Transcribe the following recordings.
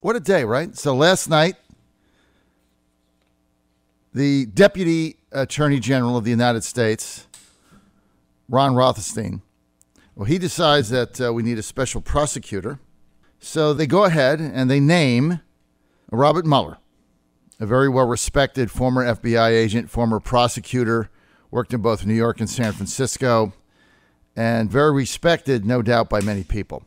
What a day, right? So last night, the Deputy Attorney General of the United States, Ron Rothstein, well, he decides that we need a special prosecutor. So they go ahead and they name Robert Mueller, a very well-respected former FBI agent, former prosecutor, worked in both New York and San Francisco, and very respected, no doubt, by many people.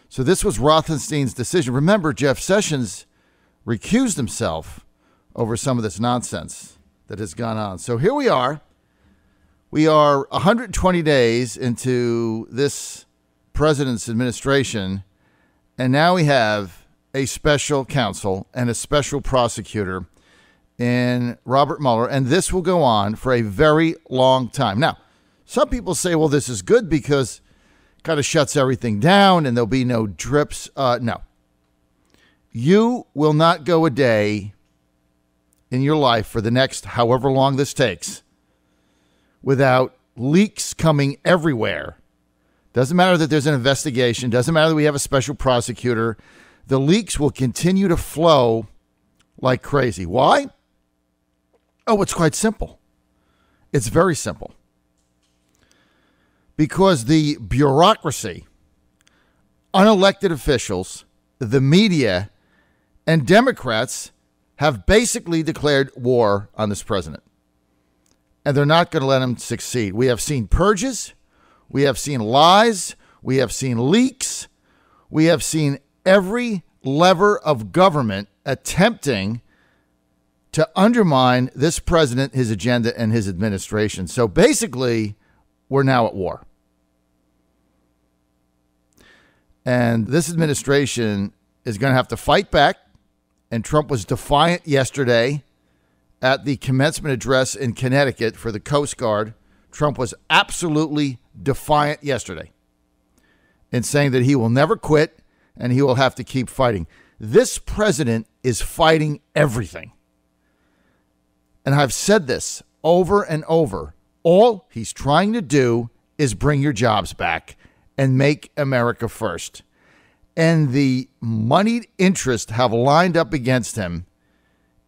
So this was Rothstein's decision. Remember, Jeff Sessions recused himself over some of this nonsense that has gone on. So here we are. We are 120 days into this president's administration, and now we have a special counsel and a special prosecutor in Robert Mueller, and this will go on for a very long time. Now, some people say, well, this is good because it kind of shuts everything down and there'll be no drips. No. You will not go a day in your life for the next however long this takes without leaks coming everywhere. Doesn't matter that there's an investigation. Doesn't matter that we have a special prosecutor. The leaks will continue to flow like crazy. Why? Oh, it's quite simple. It's very simple. Because the bureaucracy, unelected officials, the media, and Democrats have basically declared war on this president. And they're not going to let him succeed. We have seen purges. We have seen lies. We have seen leaks. We have seen every lever of government attempting to undermine this president, his agenda, and his administration. So basically, we're now at war. And this administration is going to have to fight back. And Trump was defiant yesterday at the commencement address in Connecticut for the Coast Guard. Trump was absolutely defiant yesterday in saying that he will never quit and he will have to keep fighting. This president is fighting everything. And I've said this over and over. All he's trying to do is bring your jobs back and make America first. And the moneyed interests have lined up against him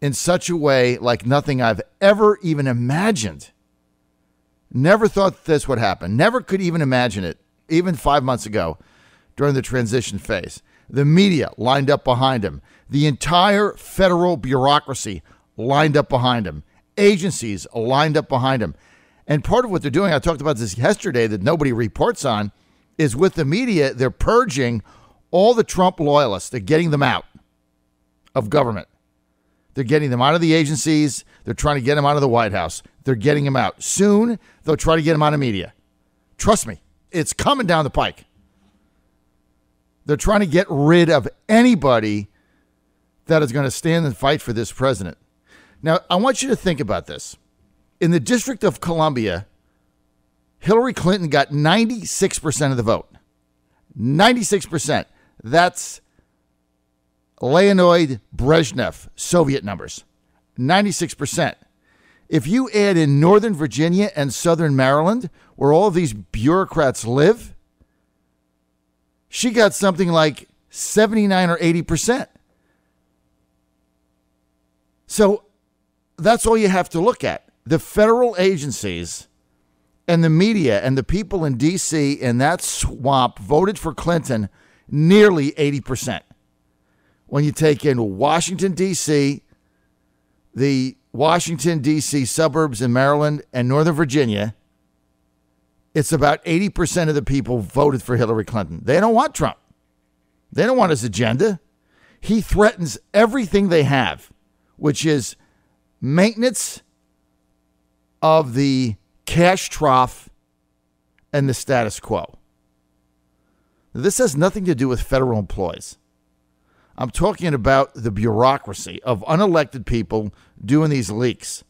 in such a way like nothing I've ever even imagined. Never thought this would happen. Never could even imagine it, even 5 months ago during the transition phase. The media lined up behind him. The entire federal bureaucracy lined up behind him. Agencies lined up behind him. And part of what they're doing, I talked about this yesterday, that nobody reports on, is with the media, they're purging all the Trump loyalists. They're getting them out of government. They're getting them out of the agencies. They're trying to get them out of the White House. They're getting them out. Soon, they'll try to get them out of media. Trust me, it's coming down the pike. They're trying to get rid of anybody that is going to stand and fight for this president. Now, I want you to think about this. In the District of Columbia, Hillary Clinton got 96% of the vote. 96%. That's Leonid Brezhnev, Soviet numbers. 96%. If you add in Northern Virginia and Southern Maryland, where all of these bureaucrats live, she got something like 79 or 80%. So that's all you have to look at. The federal agencies and the media and the people in D.C. in that swamp voted for Clinton nearly 80%. When you take in Washington, D.C., the Washington, D.C. suburbs in Maryland and Northern Virginia, it's about 80% of the people voted for Hillary Clinton. They don't want Trump. They don't want his agenda. He threatens everything they have, which is maintenance of the cash trough and the status quo. This has nothing to do with federal employees. I'm talking about the bureaucracy of unelected people doing these leaks.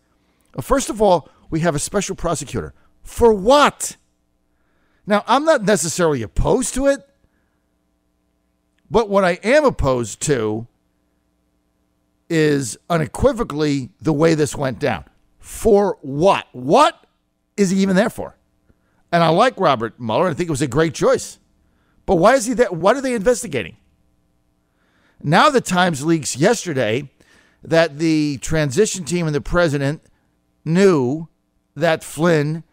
First of all, we have a special prosecutor. For what? Now, I'm not necessarily opposed to it, but what I am opposed to is unequivocally the way this went down. For what? What is he even there for? And I like Robert Mueller. I think it was a great choice. But why is he there? What are they investigating? Now the Times leaks yesterday that the transition team and the president knew that Flynn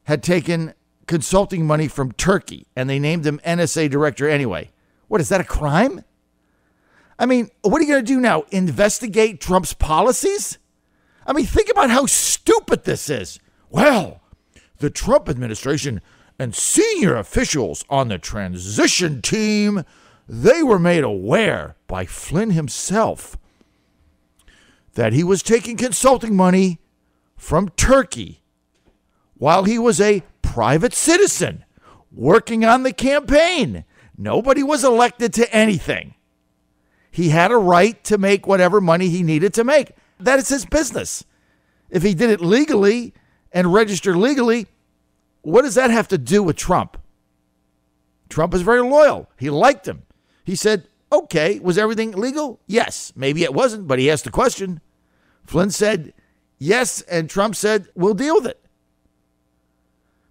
had taken consulting money from Turkey, and they named him NSA director anyway. What, is that a crime? I mean, what are you going to do now? Investigate Trump's policies? I mean, think about how stupid this is. Well, the Trump administration and senior officials on the transition team, they were made aware by Flynn himself that he was taking consulting money from Turkey while he was a private citizen working on the campaign. Nobody was elected to anything. He had a right to make whatever money he needed to make. That is his business. If he did it legally and registered legally, what does that have to do with Trump? Trump is very loyal. He liked him. He said, okay, was everything legal? Yes. Maybe it wasn't, but he asked the question. Flynn said yes, and Trump said, we'll deal with it.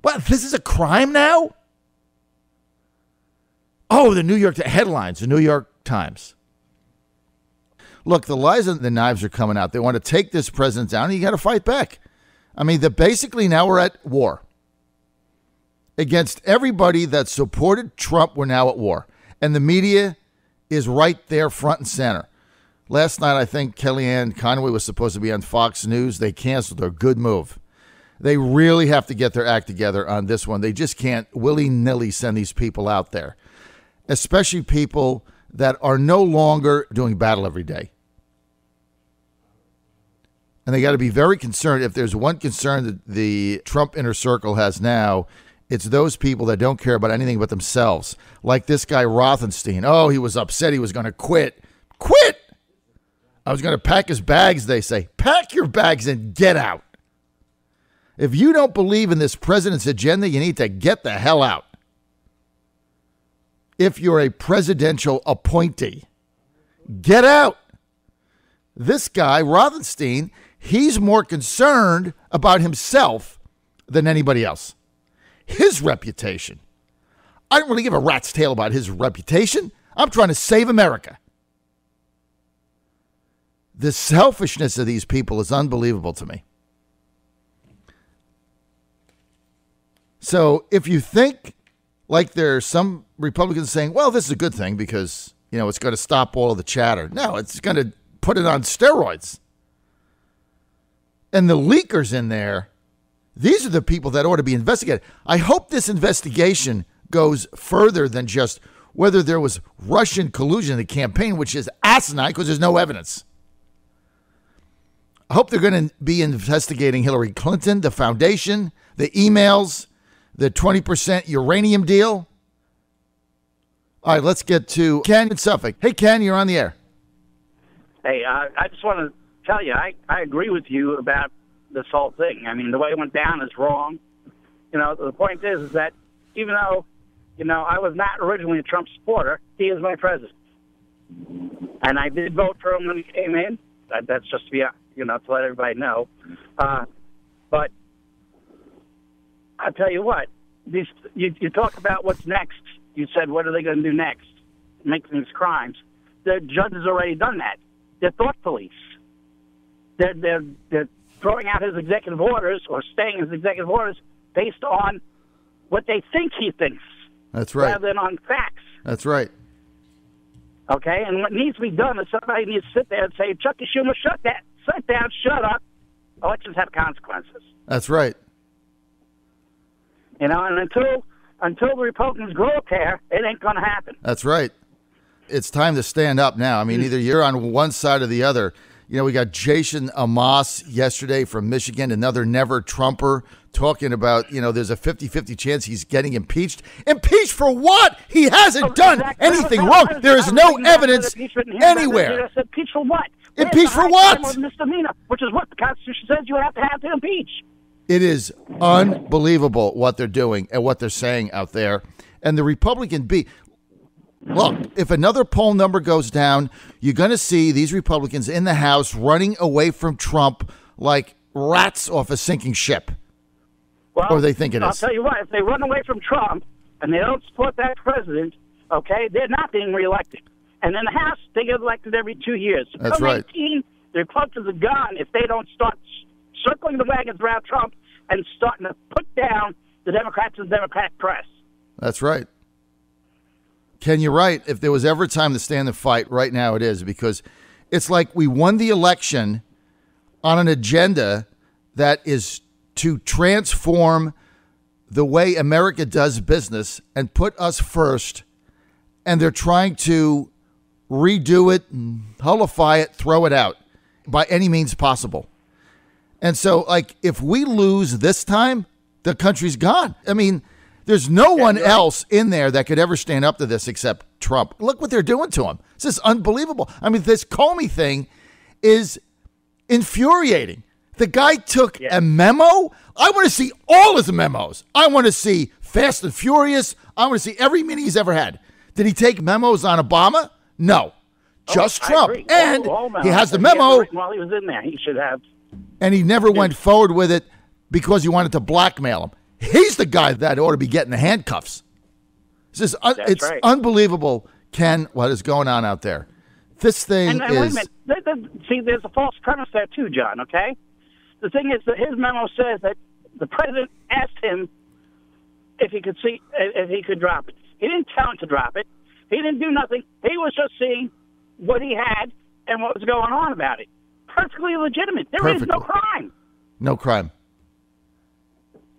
What, this is a crime now? Oh, the New York headlines, the New York Times. Look, the lies and the knives are coming out. They want to take this president down, and you got to fight back. I mean, basically now we're at war. Against everybody that supported Trump, we're now at war. And the media is right there front and center. Last night, I think Kellyanne Conway was supposed to be on Fox News. They canceled her. Good move. They really have to get their act together on this one. They just can't willy-nilly send these people out there, especially people that are no longer doing battle every day. And they got to be very concerned. If there's one concern that the Trump inner circle has now, it's those people that don't care about anything but themselves. Like this guy Rothenstein. Oh, he was upset he was going to quit. Quit! I was going to pack his bags, they say. Pack your bags and get out. If you don't believe in this president's agenda, you need to get the hell out. If you're a presidential appointee, get out. This guy, Rothenstein, he's more concerned about himself than anybody else. His reputation. I don't really give a rat's tail about his reputation. I'm trying to save America. The selfishness of these people is unbelievable to me. So if you think like there's some Republicans saying, well, this is a good thing because, you know, it's going to stop all of the chatter. No, it's going to put it on steroids. And the leakers in there, these are the people that ought to be investigated. I hope this investigation goes further than just whether there was Russian collusion in the campaign, which is asinine because there's no evidence. I hope they're going to be investigating Hillary Clinton, the foundation, the emails, the 20% uranium deal. All right, let's get to Ken in Suffolk. Hey, Ken, you're on the air. Hey, I just want to tell you, I agree with you about this whole thing. I mean, the way it went down is wrong. You know, the point is that even though, you know, I was not originally a Trump supporter, he is my president. And I did vote for him when he came in. That's just to be, you know, to let everybody know. But I'll tell you what, you talk about what's next. You said, what are they going to do next? Make these crimes. The judge has already done that. They're thought police. They're throwing out his executive orders or staying his executive orders based on what they think he thinks. That's right. Rather than on facts. That's right. Okay? And what needs to be done is somebody needs to sit there and say, Chuck Schumer, shut down, shut up. Elections have consequences. That's right. You know, and until the Republicans grow up there, it ain't going to happen. That's right. It's time to stand up now. I mean, either you're on one side or the other. You know, we got Jason Amos yesterday from Michigan, another never-Trumper, talking about, you know, there's a 50-50 chance he's getting impeached. Impeached for what? He hasn't done anything wrong. There is no evidence anywhere. Impeached for what? Impeached for what? Misdemeanor, which is what the Constitution says you have to impeach. It is unbelievable what they're doing and what they're saying out there. And the Republican look, if another poll number goes down, you're going to see these Republicans in the House running away from Trump like rats off a sinking ship. Well, or they think it is. I'll tell you what, if they run away from Trump and they don't support that president, okay, they're not being reelected. And then the House, they get elected every 2 years. So That's come right. 18, the Republicans are gone if they don't start circling the wagons around Trump and starting to put down the Democrats and the Democratic press. That's right. Ken, you're right. If there was ever a time to stand and fight, right now it is, because it's like we won the election on an agenda that is to transform the way America does business and put us first, and they're trying to redo it, nullify it, throw it out by any means possible. And so, like, if we lose this time, the country's gone. I mean, there's no one else in there that could ever stand up to this except Trump. Look what they're doing to him. This is unbelievable. I mean, this Comey thing is infuriating. The guy took a memo. I want to see all his memos. I want to see Fast and Furious. I want to see every meeting he's ever had. Did he take memos on Obama? No. Just Trump. And he has the memo. While he was in there, he should have. And he never went forward with it because he wanted to blackmail him. He's the guy that ought to be getting the handcuffs. It's right. Unbelievable, Ken, what is going on out there. This thing and is... Wait a minute. See, there's a false premise there too, John, okay? The thing is that his memo says that the president asked him if he could drop it. He didn't tell him to drop it. He didn't do nothing. He was just seeing what he had and what was going on about it. Perfectly legitimate. There is no crime. No crime.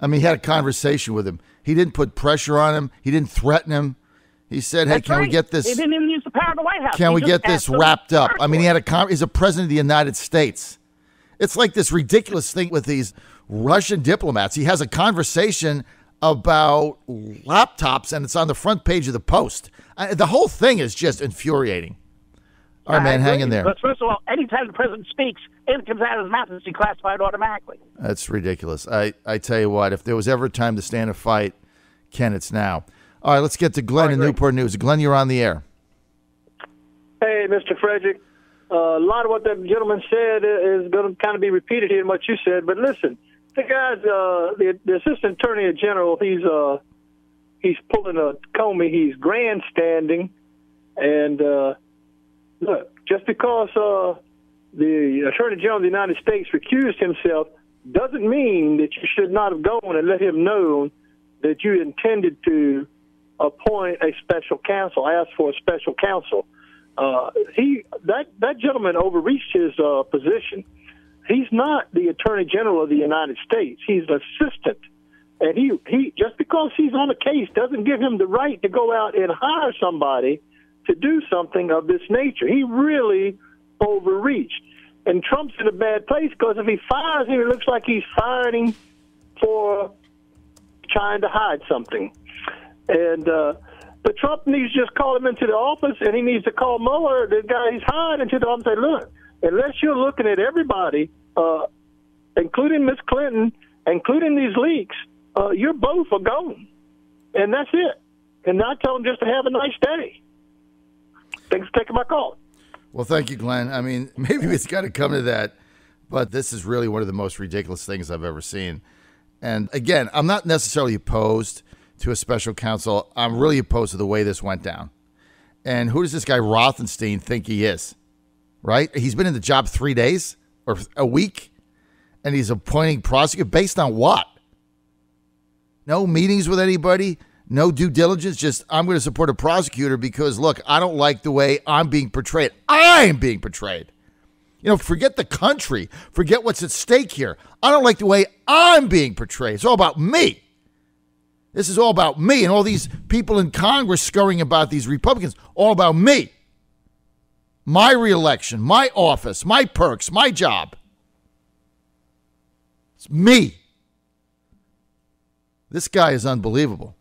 I mean, he had a conversation with him. He didn't put pressure on him. He didn't threaten him. He said, hey, can we get this? He didn't even use the power of the White House. Can we get this wrapped up? I mean, he's a president of the United States. It's like this ridiculous thing with these Russian diplomats. He has a conversation about laptops, and it's on the front page of the Post. The whole thing is just infuriating. All right, man, hang in there. But first of all, anytime the president speaks, it comes out of his mouth, it's declassified automatically. That's ridiculous. I tell you what, if there was ever a time to stand and fight, Ken, it's now. All right, let's get to Glenn in Newport News. Glenn, you're on the air. Hey, Mr. Frederick. A lot of what that gentleman said is going to kind of be repeated here in what you said. But listen, the guy's the assistant attorney general. He's pulling a Comey. He's grandstanding, and look, just because the attorney general of the United States recused himself doesn't mean that you should not have gone and let him know that you intended to appoint a special counsel, ask for a special counsel. That gentleman overreached his position. He's not the Attorney General of the United States. He's an assistant. And he just because he's on a case doesn't give him the right to go out and hire somebody to do something of this nature. He really overreached. And Trump's in a bad place because if he fires him, it looks like he's firing him for trying to hide something. And but Trump needs to just call him into the office, and he needs to call Mueller, the guy he's hired, into the office and say, look, unless you're looking at everybody, including Miss Clinton, including these leaks, you're both are gone. And that's it. And I tell him just to have a nice day. Thanks for taking my call. Well, thank you, Glenn. I mean, maybe it's got to come to that, but this is really one of the most ridiculous things I've ever seen. And again, I'm not necessarily opposed to a special counsel. I'm really opposed to the way this went down. And who does this guy Rothenstein think he is? Right? He's been in the job 3 days or a week, and he's appointing prosecutor based on what? No meetings with anybody, no due diligence, just I'm going to support a prosecutor because, look, I don't like the way I'm being portrayed. I'm being portrayed. You know, forget the country. Forget what's at stake here. I don't like the way I'm being portrayed. It's all about me. This is all about me and all these people in Congress scurrying about these Republicans. All about me. My reelection, my office, my perks, my job. It's me. This guy is unbelievable.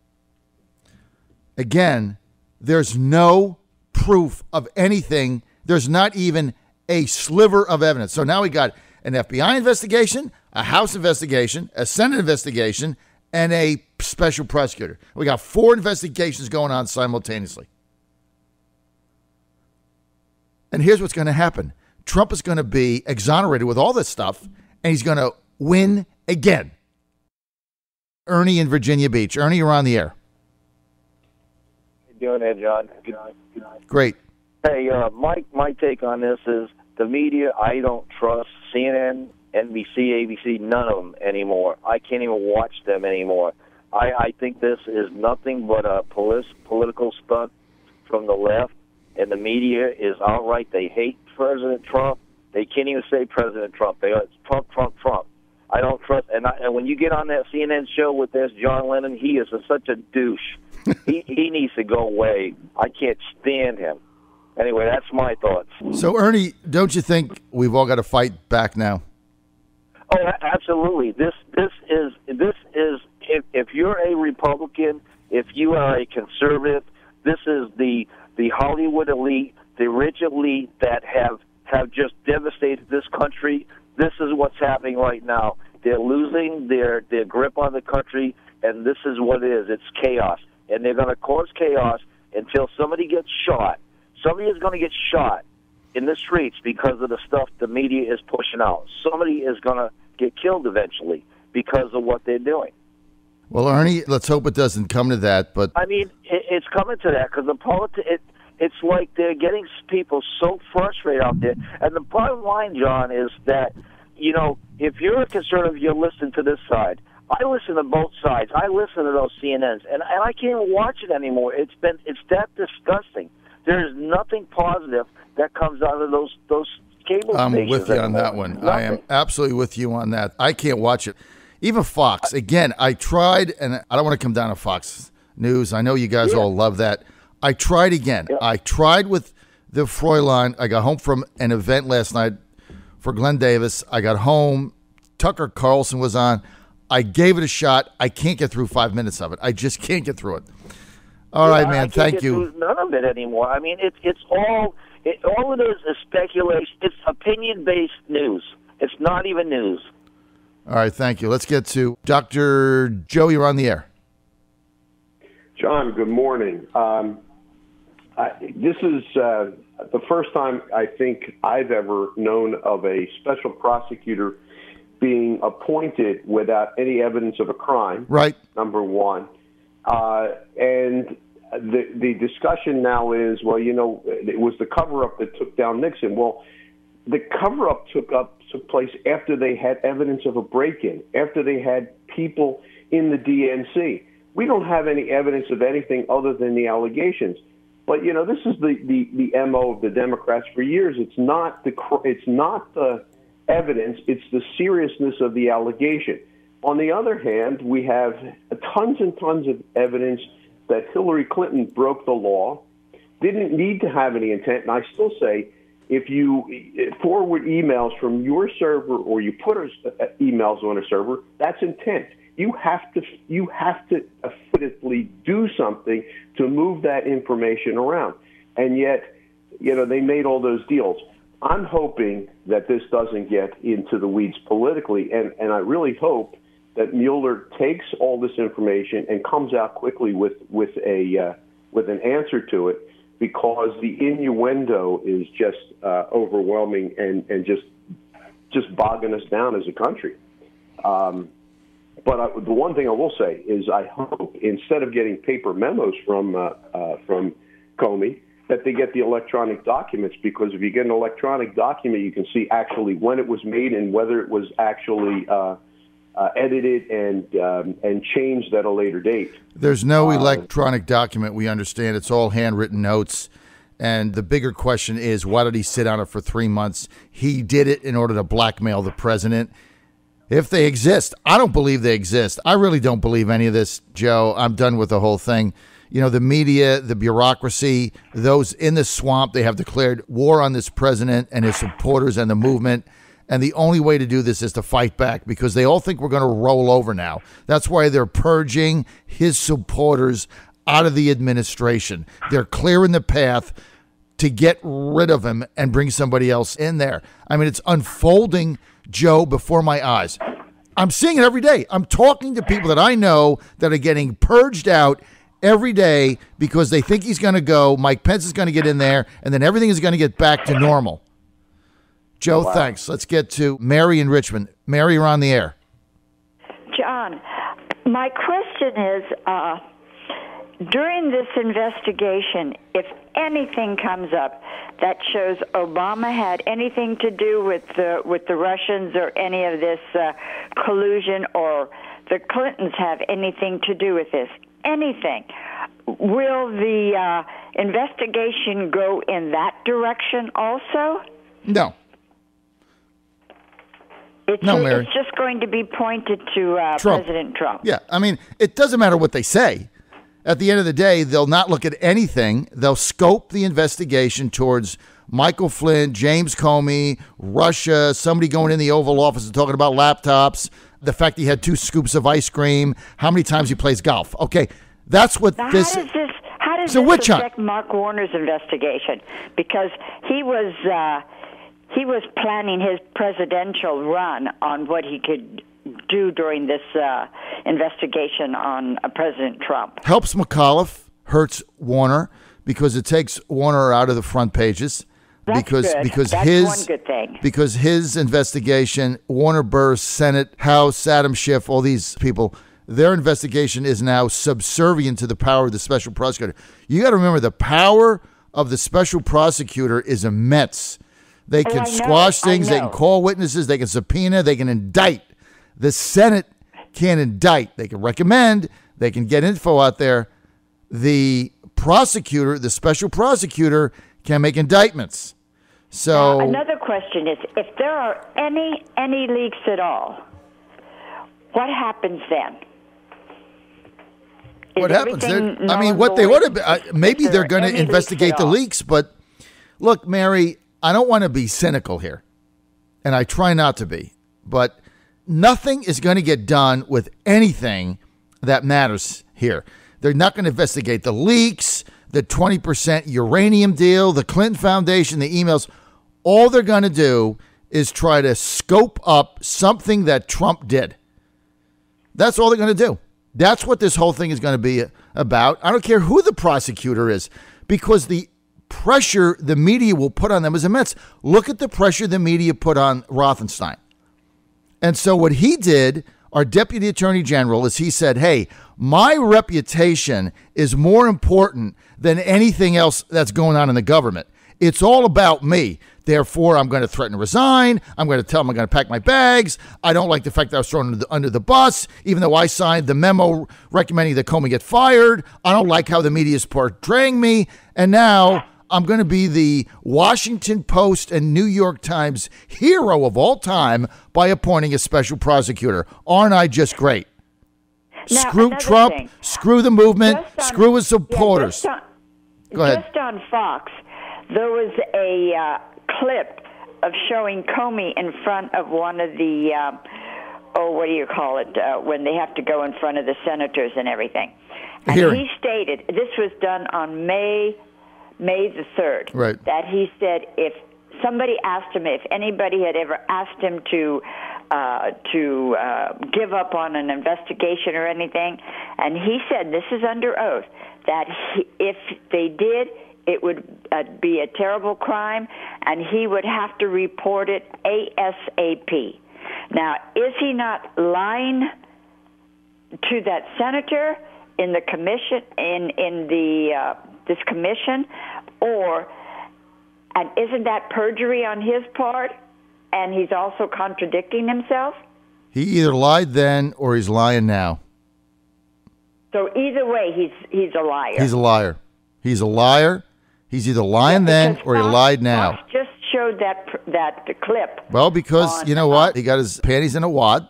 Again, there's no proof of anything. There's not even a sliver of evidence. So now we got an FBI investigation, a House investigation, a Senate investigation, and a special prosecutor. We got 4 investigations going on simultaneously. And here's what's going to happen. Trump is going to be exonerated with all this stuff, and he's going to win again. Ernie in Virginia Beach. Ernie, you're on the air. How you doing there, John? Great. Hey, my take on this is the media. I don't trust CNN, NBC, ABC, none of them anymore. I can't even watch them anymore. I think this is nothing but a political stunt from the left, and the media is outright. They hate President Trump. They can't even say President Trump. They it's Trump, Trump, Trump. I don't trust. And when you get on that CNN show with this John Lennon, he is such a douche. he needs to go away. I can't stand him. Anyway, that's my thoughts. So, Ernie, don't you think we've all got to fight back now? Oh, absolutely. This is if you're a Republican, if you are a conservative, this is the Hollywood elite, the rich elite that have just devastated this country. This is what's happening right now. They're losing their grip on the country, and this is what it is. It's chaos, and they're going to cause chaos until somebody gets shot. Somebody is going to get shot in the streets because of the stuff the media is pushing out. Somebody is going to get killed eventually because of what they're doing. Well, Ernie, let's hope it doesn't come to that. But I mean, it's coming to that because it's like they're getting people so frustrated out there. And the bottom line, John, is that, if you're a conservative, you're listening to this side. I listen to both sides. I listen to those CNNs, and I can't even watch it anymore. It's that disgusting. There is nothing positive that comes out of those cable stations. I'm with you on that one. Nothing. I am absolutely with you on that. I can't watch it. Even Fox. Again, I tried, and I don't want to come down to Fox News. I know you guys all love that. I tried again. Yeah. I tried with the Fräulein. I got home from an event last night for Glenn Davis. I got home. Tucker Carlson was on. I gave it a shot. I can't get through 5 minutes of it. I just can't get through it. All right, man. Thank you. None of it anymore. I mean, it's all it is speculation. It's opinion-based news. It's not even news. All right, thank you. Let's get to Dr. Joe. You're on the air. John, good morning. This is the first time I think I've ever known of a special prosecutor being appointed without any evidence of a crime. Right. Number one. And the discussion now is, well, it was the cover-up that took down Nixon. Well, the cover-up took place after they had evidence of a break-in, after they had people in the DNC. We don't have any evidence of anything other than the allegations. But this is the MO of the Democrats for years. It's not the evidence; it's the seriousness of the allegation. On the other hand, we have tons and tons of evidence that Hillary Clinton broke the law, didn't need to have any intent. And I still say, if you forward emails from your server or you put emails on a server, that's intent. You have to affirmatively do something to move that information around. And yet, they made all those deals. I'm hoping that this doesn't get into the weeds politically, and I really hope that Mueller takes all this information and comes out quickly with an answer to it, because the innuendo is just overwhelming and just bogging us down as a country. But the one thing I will say is I hope, instead of getting paper memos from Comey, that they get the electronic documents, because if you get an electronic document, you can see actually when it was made and whether it was actually edited and changed at a later date. There's no electronic document. We understand it's all handwritten notes. And the bigger question is, why did he sit on it for 3 months? He did it in order to blackmail the president. If they exist, I don't believe they exist. I really don't believe any of this, Joe. I'm done with the whole thing. The media, the bureaucracy, those in the swamp, they have declared war on this president and his supporters and the movement. And the only way to do this is to fight back, because they all think we're going to roll over now. That's why they're purging his supporters out of the administration. They're clearing the path to get rid of him and bring somebody else in there. I mean, it's unfolding, Joe, before my eyes. I'm seeing it every day. I'm talking to people that I know that are getting purged out every day because they think he's going to go. Mike Pence is going to get in there, and then everything is going to get back to normal. Joe, thanks. Let's get to Mary in Richmond. Mary, you're on the air. John, my question is, during this investigation, if anything comes up that shows Obama had anything to do with the Russians or any of this collusion, or the Clintons have anything to do with this, anything, will the investigation go in that direction also? No. Mary. It's just going to be pointed to President Trump. Yeah, I mean, it doesn't matter what they say. At the end of the day, they'll not look at anything. They'll scope the investigation towards Michael Flynn, James Comey, Russia, somebody going in the Oval Office and talking about laptops, the fact he had 2 scoops of ice cream, how many times he plays golf. Okay, that's what now, this... How does this affect hunt. Mark Warner's investigation? Because he was planning his presidential run on what he could do during this investigation on President Trump. Helps McAuliffe, hurts Warner, because it takes Warner out of the front pages. That's because That's his one good thing. Because his investigation, Warner Burr, Senate, House, Adam Schiff, all these people, their investigation is now subservient to the power of the special prosecutor. You got to remember, the power of the special prosecutor is immense. They can squash things. They can call witnesses. They can subpoena. They can indict. The Senate can't indict. They can recommend. They can get info out there. The prosecutor, the special prosecutor, can make indictments. So now, another question is, if there are any leaks at all, what happens then? What happens? I mean, what they ought to maybe they're going to investigate the leaks. But look, Mary, I don't want to be cynical here, and I try not to be, but nothing is going to get done with anything that matters here. They're not going to investigate the leaks, the 20% uranium deal, the Clinton Foundation, the emails. All they're going to do is try to scope up something that Trump did. That's all they're going to do. That's what this whole thing is going to be about. I don't care who the prosecutor is, because the pressure the media will put on them is immense. Look at the pressure the media put on Rothenstein. And so what he did, our deputy attorney general, is he said, hey, my reputation is more important than anything else that's going on in the government. It's all about me. Therefore, I'm going to threaten to resign. I'm going to tell him I'm going to pack my bags. I don't like the fact that I was thrown under the bus, even though I signed the memo recommending that Comey get fired. I don't like how the media is portraying me. And now I'm going to be the Washington Post and New York Times hero of all time by appointing a special prosecutor. Aren't I just great? Now, screw Trump, screw the movement, screw his supporters. Go ahead. Just on Fox, there was a clip of showing Comey in front of one of the, what do you call it, when they have to go in front of the senators and everything. And he stated, this was done on May the 3rd, right, that he said if somebody asked him, if anybody had ever asked him to give up on an investigation or anything, and he said, this is under oath, that if they did, it would be a terrible crime, and he would have to report it ASAP. Now, is he not lying to that senator in the commission, in the this commission, and isn't that perjury on his part? And he's also contradicting himself? He either lied then or he's lying now. So either way, he's a liar. He's a liar. He's a liar. He's either lying then or he lied now. Fox just showed that clip. Well, because you know what? He got his panties in a wad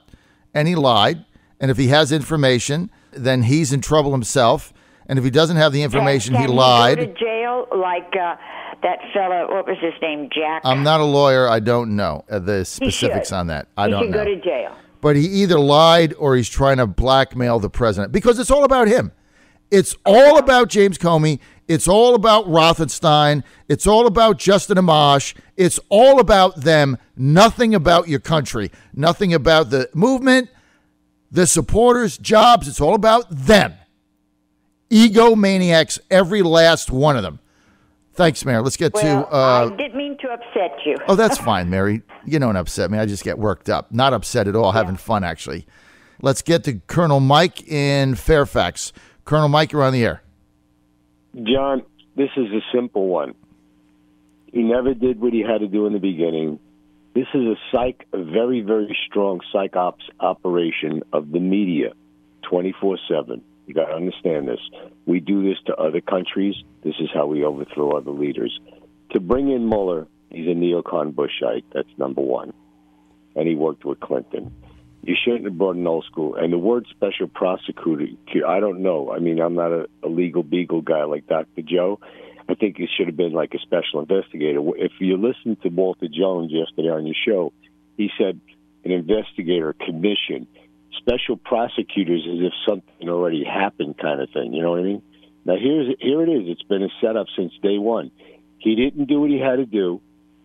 and he lied. And if he has information, then he's in trouble himself. And if he doesn't have the information, he lied. Can he go to jail like that fella, what was his name, Jack? I'm not a lawyer. I don't know the specifics on that. I don't know. He should go to jail. But he either lied or he's trying to blackmail the president, because it's all about him. It's all about James Comey. It's all about Rothenstein. It's all about Justin Amash. It's all about them. Nothing about your country. Nothing about the movement, the supporters, jobs. It's all about them. Egomaniacs, every last one of them. Thanks, Mary. Let's get to... I didn't mean to upset you. Oh, that's fine, Mary. You don't upset me. I just get worked up. Not upset at all. Yeah. Having fun, actually. Let's get to Colonel Mike in Fairfax. Colonel Mike, you're on the air. John, this is a simple one. He never did what he had to do in the beginning. This is a very, very strong psych ops operation of the media, 24/7. You got to understand this. We do this to other countries. This is how we overthrow other leaders. To bring in Mueller, he's a neocon Bushite. That's number one. And he worked with Clinton. You shouldn't have brought an old school. And the word special prosecutor, I don't know. I mean, I'm not a legal beagle guy like Dr. Joe. I think it should have been like a special investigator. If you listened to Walter Jones yesterday on your show, he said an investigator, commission, special prosecutors as if something already happened kind of thing. You know what I mean? Now, here it is. It's been a setup since day one. He didn't do what he had to do.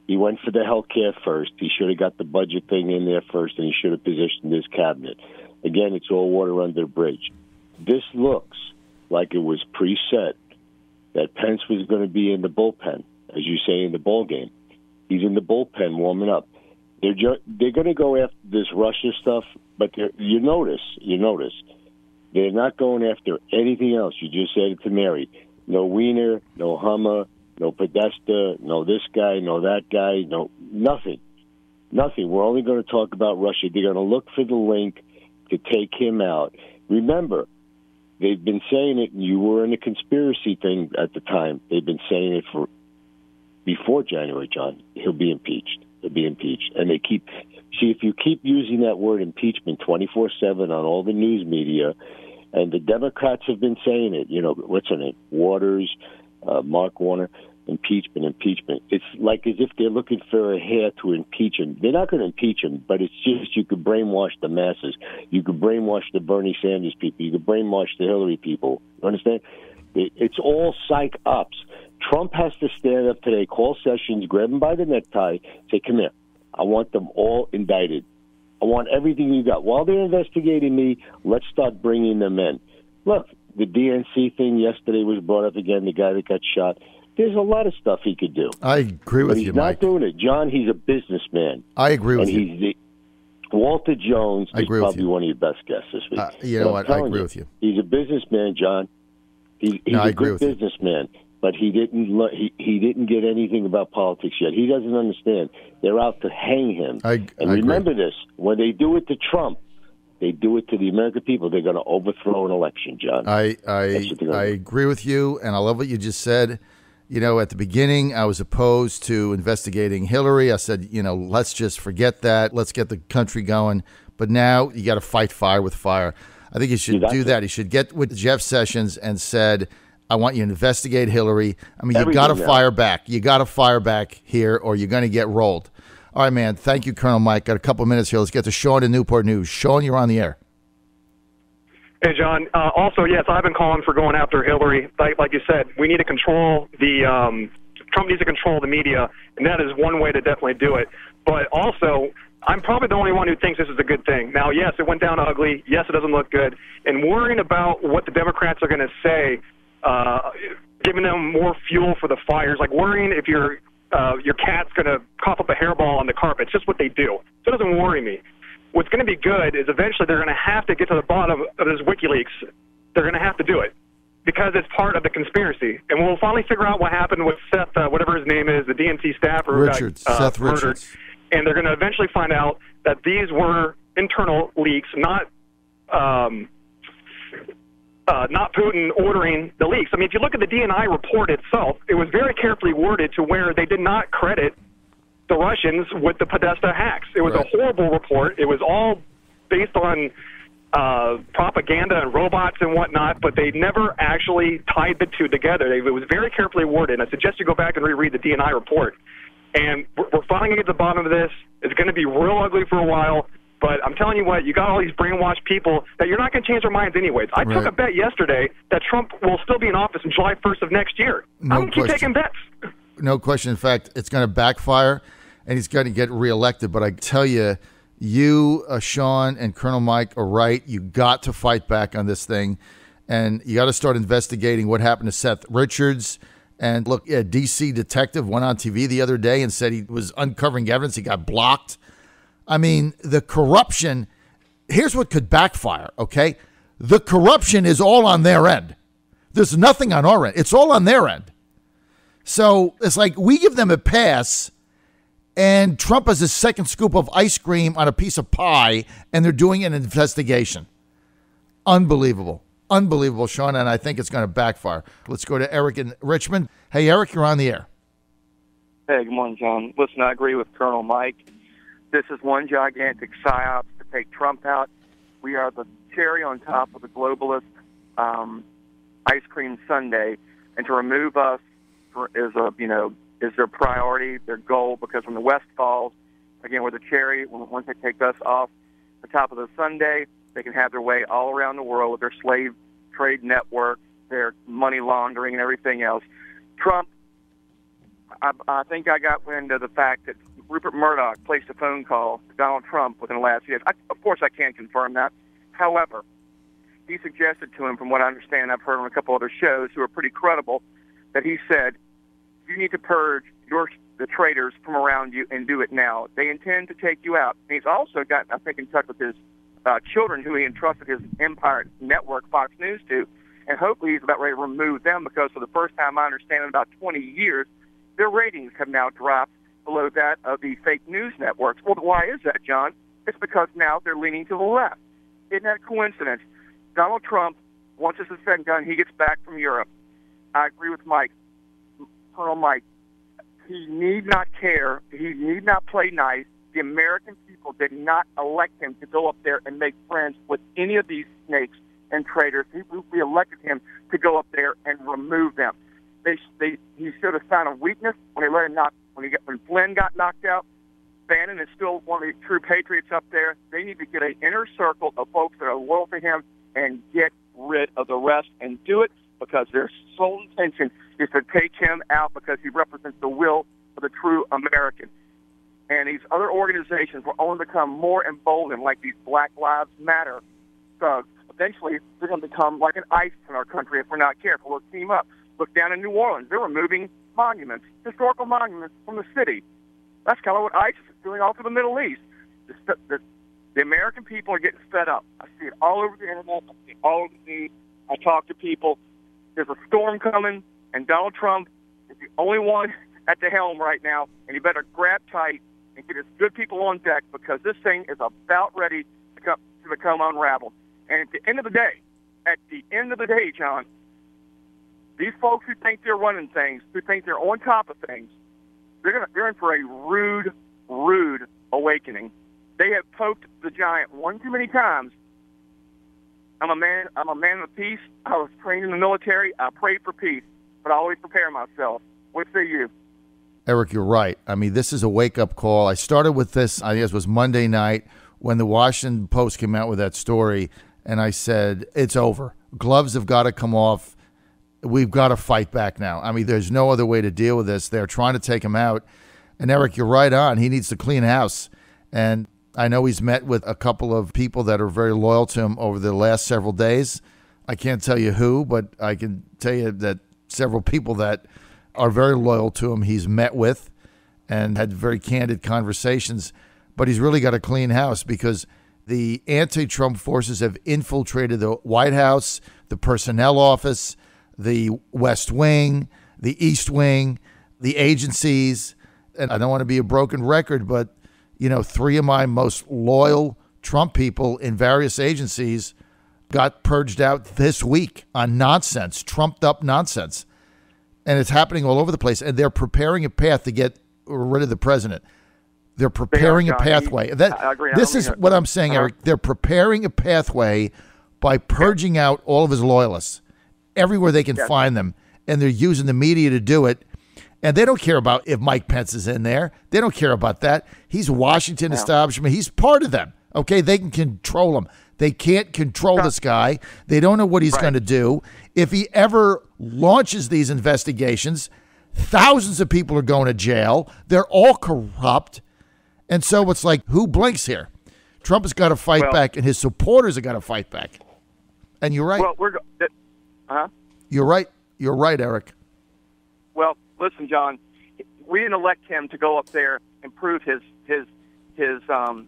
He went for the health care first. He should have got the budget thing in there first, and he should have positioned his cabinet. Again, it's all water under the bridge. This looks like it was preset that Pence was going to be in the bullpen, as you say, in the ball game. He's in the bullpen warming up. They're going to go after this Russia stuff, but you notice, they're not going after anything else. You just said it to Mary. No Wiener, no Hummer, no Podesta, no this guy, no that guy, no nothing. Nothing. We're only going to talk about Russia. They're going to look for the link to take him out. Remember, they've been saying it, and you were in the conspiracy thing at the time. They've been saying it for before January, John. He'll be impeached. He'll be impeached. And they keep, if you keep using that word impeachment 24/7 on all the news media, and the Democrats have been saying it, what's her name? Waters, Mark Warner, impeachment. It's like as if they're looking for a hair to impeach him. They're not going to impeach him, but it's just you could brainwash the masses. You could brainwash the Bernie Sanders people. You could brainwash the Hillary people. You understand? It's all psych ops. Trump has to stand up today, call Sessions, grab him by the necktie, say, come here. I want them all indicted. I want everything you got. While they're investigating me, let's start bringing them in. Look, the DNC thing yesterday was brought up again, the guy that got shot. There's a lot of stuff he could do. I agree with you, Mike. He's not doing it. John, he's a businessman. I agree with you. And Walter Jones is probably one of your best guests this week. You know what? I agree with you. He's a businessman, John. He's a good businessman. But he didn't get anything about politics yet. He doesn't understand. They're out to hang him. Remember this: when they do it to Trump, they do it to the American people. They're going to overthrow an election, John. I agree with you, and I love what you just said. At the beginning, I was opposed to investigating Hillary. I said, let's just forget that. Let's get the country going. But now you got to fight fire with fire. I think you should do that. He should get with Jeff Sessions and said, I want you to investigate Hillary. I mean, you got to fire back. You got to fire back here, or you're going to get rolled. All right, man. Thank you, Colonel Mike. Got a couple of minutes here. Let's get to Sean in Newport News. Sean, you're on the air. Hey, John. Also, yes, I've been calling for going after Hillary. Like you said, we need to control Trump needs to control the media, and that is one way to definitely do it. But also, I'm probably the only one who thinks this is a good thing. Now, yes, it went down ugly. Yes, it doesn't look good. And worrying about what the Democrats are going to say, giving them more fuel for the fires, like worrying if your cat's going to cough up a hairball on the carpet. It's just what they do. So it doesn't worry me. What's going to be good is eventually they're going to have to get to the bottom of this WikiLeaks. They're going to have to do it because it's part of the conspiracy. And we'll finally figure out what happened with Seth, whatever his name is, the DNC staffer. Richards, Seth Richards. And they're going to eventually find out that these were internal leaks, not Putin ordering the leaks. I mean, if you look at the DNI report itself, it was very carefully worded to where they did not credit the Russians with the Podesta hacks. It was a horrible report. It was all based on propaganda and robots and whatnot, but they never actually tied the two together. It was very carefully worded. And I suggest you go back and reread the DNI report. And we're finally going to get to the bottom of this. It's going to be real ugly for a while. But I'm telling you what, you got all these brainwashed people that you're not going to change their minds anyways. I took a bet yesterday that Trump will still be in office on July 1st of next year. I'm going to keep taking bets. No question. In fact, it's going to backfire, and he's going to get reelected. But I tell you, Sean, and Colonel Mike are right. You got to fight back on this thing, and you got to start investigating what happened to Seth Richards. And look, a D.C. detective went on TV the other day and said he was uncovering evidence. He got blocked. I mean, the corruption, here's what could backfire, okay? The corruption is all on their end. There's nothing on our end. It's all on their end. So it's like we give them a pass, and Trump has a second scoop of ice cream on a piece of pie, and they're doing an investigation. Unbelievable. Unbelievable, Sean, and I think it's going to backfire. Let's go to Eric in Richmond. Hey, Eric, you're on the air. Hey, good morning, John. Listen, I agree with Colonel Mike. This is one gigantic psyop to take Trump out. We are the cherry on top of the globalist ice cream sundae, and to remove us is their priority, their goal, because when the West falls, again, we're the cherry. Once they take us off the top of the sundae, they can have their way all around the world with their slave trade network, their money laundering, and everything else. Trump, I think I got wind of the fact that Rupert Murdoch placed a phone call to Donald Trump within the last year. Of course, I can't confirm that. However, he suggested to him, from what I understand, I've heard on a couple other shows who are pretty credible, that he said, you need to purge the traitors from around you and do it now. They intend to take you out. And he's also gotten, I think, in touch with his children who he entrusted his Empire Network, Fox News, to, and hopefully he's about ready to remove them because for the first time I understand in about 20 years, their ratings have now dropped below that of the fake news networks. Well, why is that, John? It's because now they're leaning to the left. Isn't that a coincidence? Donald Trump, once this is said and done, he gets back from Europe. I agree with Mike, Colonel Mike. He need not care. He need not play nice. The American people did not elect him to go up there and make friends with any of these snakes and traitors. We elected him to go up there and remove them. He showed a sign of weakness when he let him when Flynn got knocked out. Bannon is still one of the true patriots up there. They need to get an inner circle of folks that are loyal to him and get rid of the rest, and do it because their sole intention is to take him out because he represents the will of the true American. And these other organizations will only become more emboldened, like these Black Lives Matter thugs. Eventually, they're going to become like an ICE in our country if we're not careful. We'll team up. Look down in New Orleans. They're removing monuments, historical monuments from the city. That's kind of what ICE is doing all through the Middle East. The American people are getting fed up. I see it all over the internet. I see it all over the news. I talk to people. There's a storm coming, and Donald Trump is the only one at the helm right now, and he better grab tight and get his good people on deck because this thing is about ready to become unraveled. And at the end of the day, John, these folks who think they're running things, who think they're on top of things, they're in for a rude awakening. They have poked the giant one too many times. I'm a man of peace. I was trained in the military. I prayed for peace, but I always prepare myself. What say you? Eric, you're right. I mean, this is a wake-up call. I started with this, I guess it was Monday night when the Washington Post came out with that story, and I said, it's over. Gloves have got to come off. We've got to fight back now. I mean, there's no other way to deal with this. They're trying to take him out. And, Eric, you're right on. He needs to clean house. And I know he's met with a couple of people that are very loyal to him over the last several days. I can't tell you who, but I can tell you that several people that are very loyal to him he's met with and had very candid conversations. But he's really got a clean house because the anti-Trump forces have infiltrated the White House, the personnel office, the West Wing, the East Wing, the agencies. And I don't want to be a broken record, but, you know, 3 of my most loyal Trump people in various agencies got purged out this week on nonsense, trumped up nonsense. And it's happening all over the place. And they're preparing a path to get rid of the president. They're preparing a pathway. I agree. This is what I'm saying, Eric. They're preparing a pathway by purging out all of his loyalists everywhere they can find them. And they're using the media to do it. And they don't care about if Mike Pence is in there. They don't care about that. He's Washington establishment. He's part of them. Okay, they can control him. They can't control this guy. They don't know what he's going to do. If he ever launches these investigations, thousands of people are going to jail. They're all corrupt. And so it's like, who blinks here? Trump has got to fight back, and his supporters have got to fight back. And you're right. Well, You're right. You're right, Eric. Well, listen, John, we didn't elect him to go up there and prove his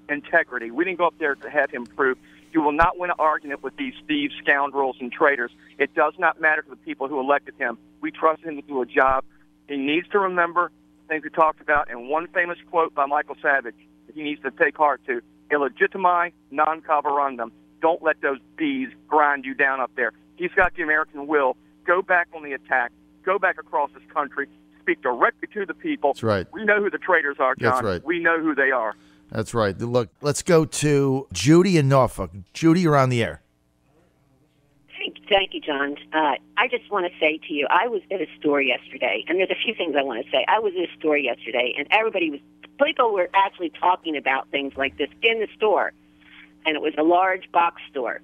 integrity. We didn't go up there to have him prove You will not win an argument with these thieves, scoundrels, and traitors. It does not matter to the people who elected him. We trust him to do a job. He needs to remember things we talked about, and one famous quote by Michael Savage that he needs to take heart to: illegitimi non caverundum. Don't let those bees grind you down up there. He's got the American will. Go back on the attack. Go back across this country. Speak directly to the people. That's right. We know who the traitors are, John. That's right. We know who they are. That's right. Look, let's go to Judy in Norfolk. Judy, you're on the air. Thank you, John. I just want to say to you, I was at a store yesterday, and there's a few things I want to say. I was at a store yesterday, and people were actually talking about things like this in the store, and it was a large box store.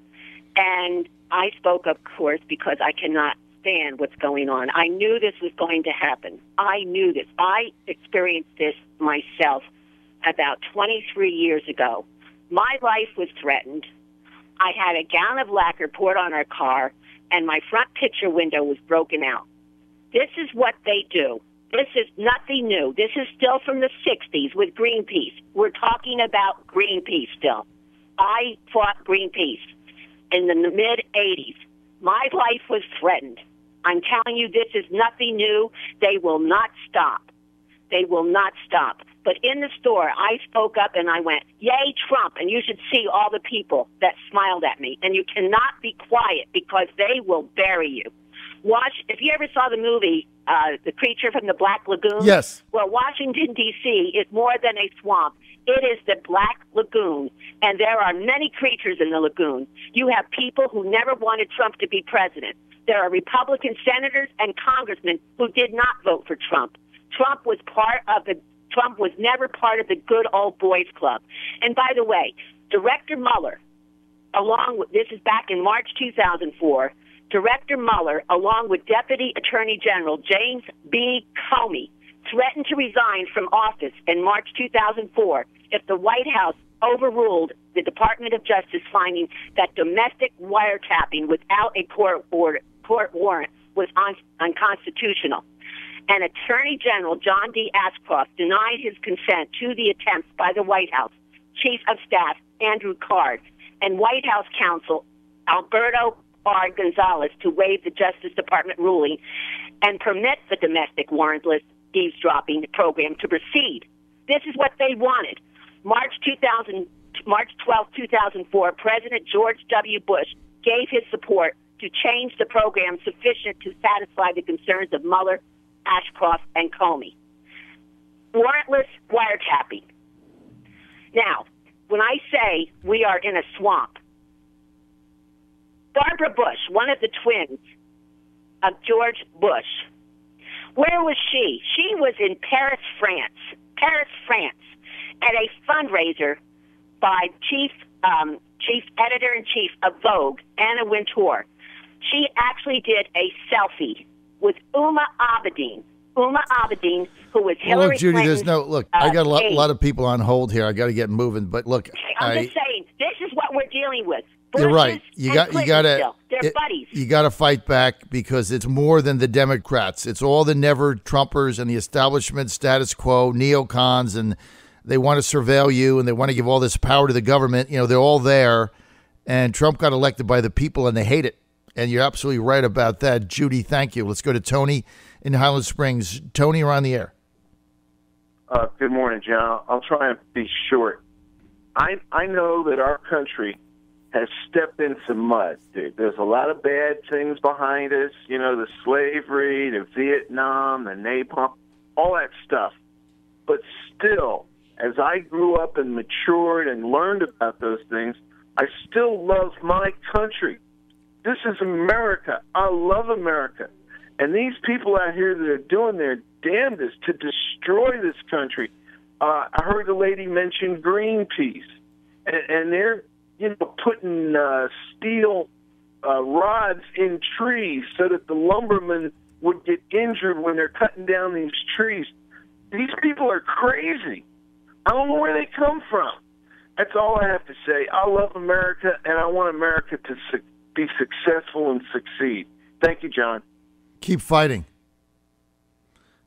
And I spoke up, of course, because I cannot stand what's going on. I knew this was going to happen. I knew this. I experienced this myself about 23 years ago. My life was threatened. I had a gallon of lacquer poured on our car, and my front picture window was broken out. This is what they do. This is nothing new. This is still from the 60s with Greenpeace. We're talking about Greenpeace still. I fought Greenpeace in the mid-'80s. My life was threatened. I'm telling you, this is nothing new. They will not stop. They will not stop. But in the store, I spoke up and I went, "Yay, Trump!" And you should see all the people that smiled at me. And you cannot be quiet because they will bury you. Watch, if you ever saw the movie, The Creature from the Black Lagoon. Yes. Well, Washington, D.C. is more than a swamp. It is the Black Lagoon, and there are many creatures in the lagoon. You have people who never wanted Trump to be president. There are Republican senators and congressmen who did not vote for Trump. Trump was never part of the good old boys club. And by the way, Director Mueller, this is back in March 2004, Director Mueller, along with Deputy Attorney General James B. Comey, threatened to resign from office in March 2004 if the White House overruled the Department of Justice finding that domestic wiretapping without a court warrant was unconstitutional. And Attorney General John D. Ashcroft denied his consent to the attempts by the White House Chief of Staff Andrew Card and White House counsel Alberto R. Gonzalez to waive the Justice Department ruling and permit the domestic warrantless eavesdropping program to proceed. This is what they wanted. March 12, 2004, President George W. Bush gave his support to change the program sufficient to satisfy the concerns of Mueller, Ashcroft, and Comey. Warrantless wiretapping. Now, when I say we are in a swamp, Barbara Bush, one of the twins of George Bush, where was she? She was in Paris, France, at a fundraiser by Chief Editor-in-Chief of Vogue, Anna Wintour. She actually did a selfie with Uma Abedin, who was Hillary look, Judy, Clinton's, I got a aide. lot of people on hold here. I got to get moving, but look, I'm just saying, this is what we're dealing with. You're right. You got to. They're buddies. You got to fight back because it's more than the Democrats. It's all the never-Trumpers and the establishment, status quo, neocons, and they want to surveil you and they want to give all this power to the government. You know, they're all there. And Trump got elected by the people and they hate it. And you're absolutely right about that. Judy, thank you. Let's go to Tony in Highland Springs. Tony, you're on the air. Good morning, John. I'll try and be short. I know that our country has stepped in some mud, dude. There's a lot of bad things behind us, you know, the slavery, the Vietnam, the napalm, all that stuff. But still, as I grew up and matured and learned about those things, I still love my country. This is America. I love America. And these people out here that are doing their damnedest to destroy this country, I heard the lady mention Greenpeace, and they're putting steel rods in trees so that the lumbermen would get injured when they're cutting down these trees. These people are crazy. I don't know where they come from. That's all I have to say. I love America, and I want America to be successful and succeed. Thank you, John. Keep fighting.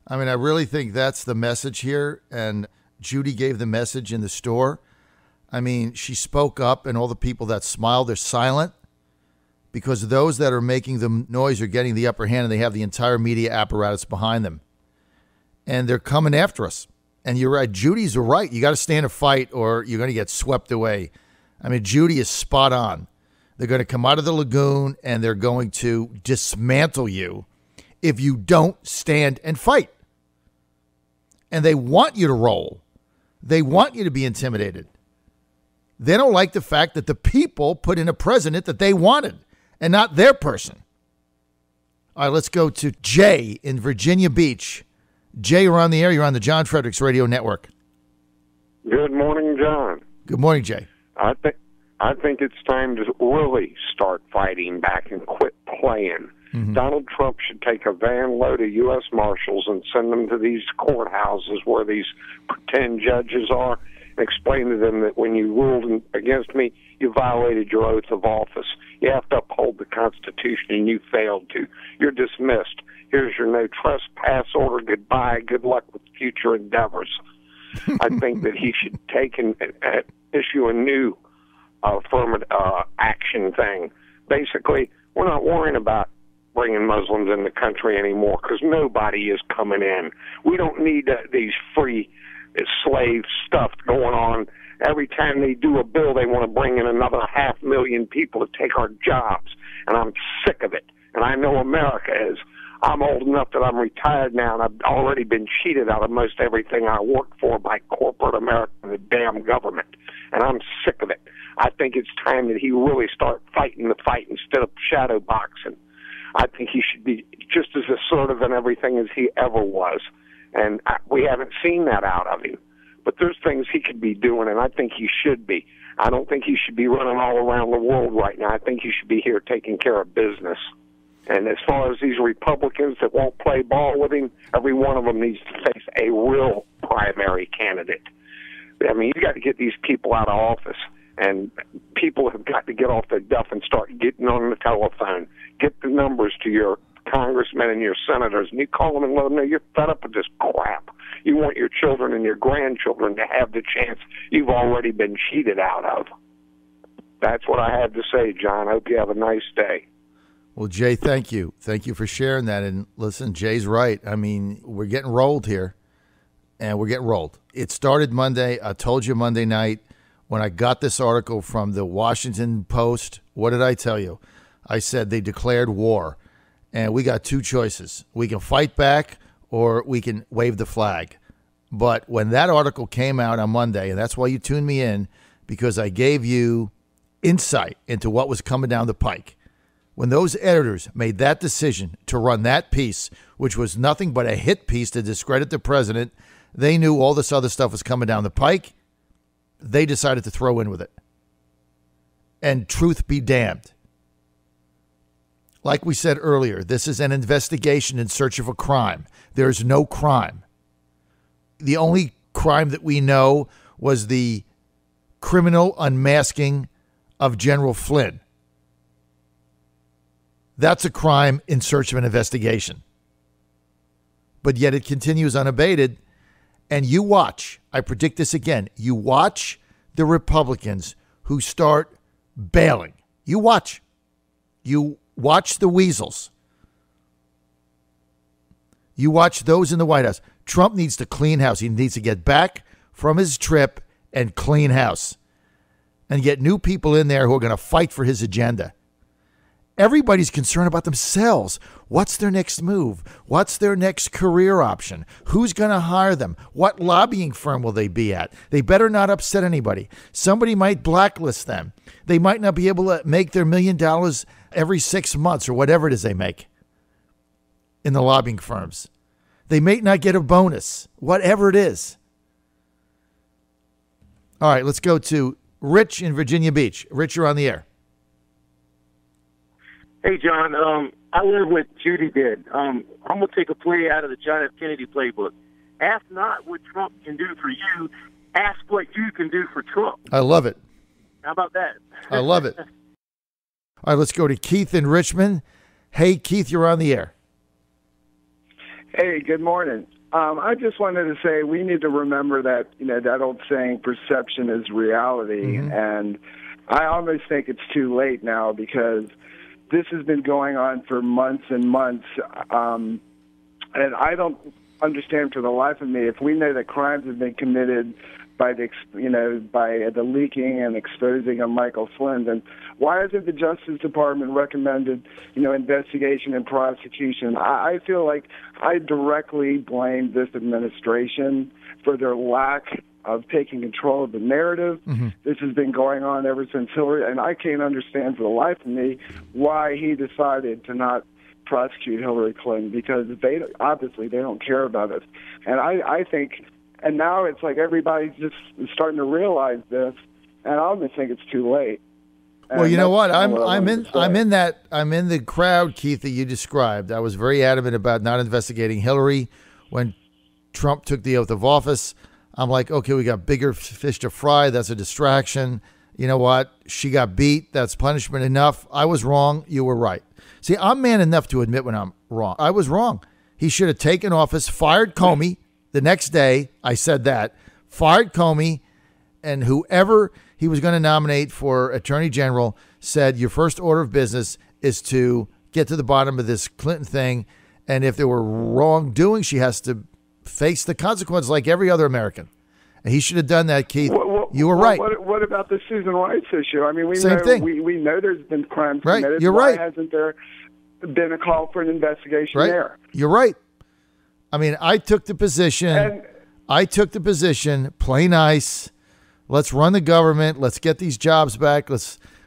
I mean, I really think that's the message here, and Judy gave the message in the store. I mean, she spoke up, and all the people that smiled, they're silent because those that are making the noise are getting the upper hand, and they have the entire media apparatus behind them. And they're coming after us. And you're right. Judy's right. You got to stand a fight or you're going to get swept away. I mean, Judy is spot on. They're going to come out of the lagoon and they're going to dismantle you if you don't stand and fight. And they want you to roll. They want you to be intimidated. They don't like the fact that the people put in a president that they wanted and not their person. All right, let's go to Jay in Virginia Beach. Jay, you're on the air. You're on the John Fredericks Radio Network. Good morning, John. Good morning, Jay. I think it's time to really start fighting back and quit playing. Mm-hmm. Donald Trump should take a van load of U.S. Marshals and send them to these courthouses where these pretend judges are and explain to them that when you ruled against me, you violated your oath of office. You have to uphold the Constitution, and you failed to. You're dismissed. Here's your no trespass order. Goodbye. Good luck with future endeavors. I think that he should take and issue a new affirmative action thing. Basically, we're not worrying about bringing Muslims in the country anymore because nobody is coming in. We don't need these free slave stuff going on. Every time they do a bill, they want to bring in another 500,000 people to take our jobs, and I'm sick of it. And I know America is. I'm old enough that I'm retired now, and I've already been cheated out of most everything I work for by corporate America and the damn government, and I'm sick of it. I think it's time that he really start fighting the fight instead of shadow boxing. I think he should be just as assertive in everything as he ever was, and we haven't seen that out of him. But there's things he could be doing, and I think he should be. I don't think he should be running all around the world right now. I think he should be here taking care of business. And as far as these Republicans that won't play ball with him, every one of them needs to face a real primary candidate. I mean, you got to get these people out of office, and people have got to get off their duff and start getting on the telephone. Get the numbers to your congressmen and your senators, and you call them and let them know you're fed up with this crap. You want your children and your grandchildren to have the chance you've already been cheated out of. That's what I have to say, John. I hope you have a nice day. Well, Jay, thank you. Thank you for sharing that. And listen, Jay's right. I mean, we're getting rolled here, and we're getting rolled. It started Monday. I told you Monday night when I got this article from the Washington Post. What did I tell you? I said they declared war, and we got two choices. We can fight back or we can wave the flag. But when that article came out on Monday, and that's why you tuned me in, because I gave you insight into what was coming down the pike. When those editors made that decision to run that piece, which was nothing but a hit piece to discredit the president, they knew all this other stuff was coming down the pike. They decided to throw in with it. And truth be damned. Like we said earlier, this is an investigation in search of a crime. There's no crime. The only crime that we know was the criminal unmasking of General Flynn. That's a crime in search of an investigation. But yet it continues unabated. And you watch, I predict this again, you watch the Republicans who start bailing. You watch. You watch the weasels. You watch those in the White House. Trump needs to clean house. He needs to get back from his trip and clean house. And get new people in there who are going to fight for his agenda. Everybody's concerned about themselves. What's their next move? What's their next career option? Who's going to hire them? What lobbying firm will they be at? They better not upset anybody. Somebody might blacklist them. They might not be able to make their $1 million every 6 months or whatever it is they make in the lobbying firms. They may not get a bonus, whatever it is. All right, let's go to Rich in Virginia Beach. Rich, you're on the air. Hey, John, I learned what Judy did. I'm going to take a play out of the John F. Kennedy playbook. Ask not what Trump can do for you. Ask what you can do for Trump. I love it. How about that? I love it. All right, let's go to Keith in Richmond. Hey, Keith, you're on the air. Hey, good morning. I just wanted to say we need to remember that, that old saying, perception is reality. Mm-hmm. And I almost think it's too late now because this has been going on for months and months. And I don't understand for the life of me, if we know that crimes have been committed by the leaking and exposing of Michael Flynn, then why hasn't the Justice Department recommended, investigation and prosecution? I feel like I directly blame this administration for their lack of taking control of the narrative. Mm-hmm. This has been going on ever since Hillary, and I can't understand for the life of me why he decided to not prosecute Hillary Clinton, because they don't care about us. And I think, and now it's like everybody's just starting to realize this, and I almost think it's too late. Well, you know what? I'm in the crowd, Keith, that you described. I was very adamant about not investigating Hillary when Trump took the oath of office. I'm like, okay, we got bigger fish to fry. That's a distraction. You know what? She got beat. That's punishment enough. I was wrong. You were right. See, I'm man enough to admit when I'm wrong. I was wrong. He should have taken office, fired Comey the next day. I said that. Fired Comey, and whoever he was going to nominate for Attorney General said your first order of business is to get to the bottom of this Clinton thing. And if there were wrongdoing, she has to face the consequences like every other American. And he should have done that, Keith. You were right. What about the Susan Rice issue? I mean, we know there's been crimes committed. Right. You're Why right. hasn't there been a call for an investigation right. there? You're right. I mean, I took the position, play nice. Let's run the government. Let's get these jobs back.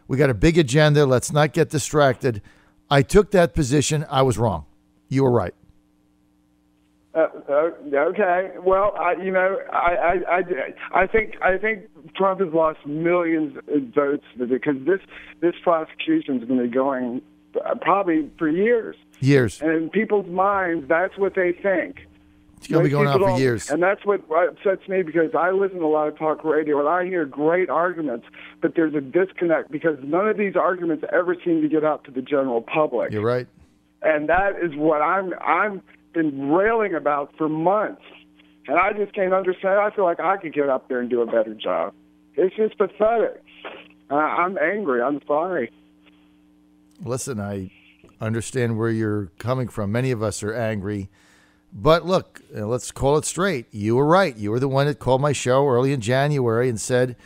We got a big agenda. Let's not get distracted. I took that position. I was wrong. You were right. Okay. Well, I think Trump has lost millions of votes because this prosecution is going to be going probably for years. Years. And in people's minds, that's what they think. It's going to be going on for years. And that's what upsets me because I listen to a lot of talk radio and I hear great arguments, but there's a disconnect because none of these arguments ever seem to get out to the general public. You're right. And that is what I'm been railing about for months. And I just can't understand. I feel like I could get up there and do a better job. It's just pathetic. I'm angry. I'm sorry. Listen, I understand where you're coming from. Many of us are angry. But look, let's call it straight. You were right. You were the one that called my show early in January and said,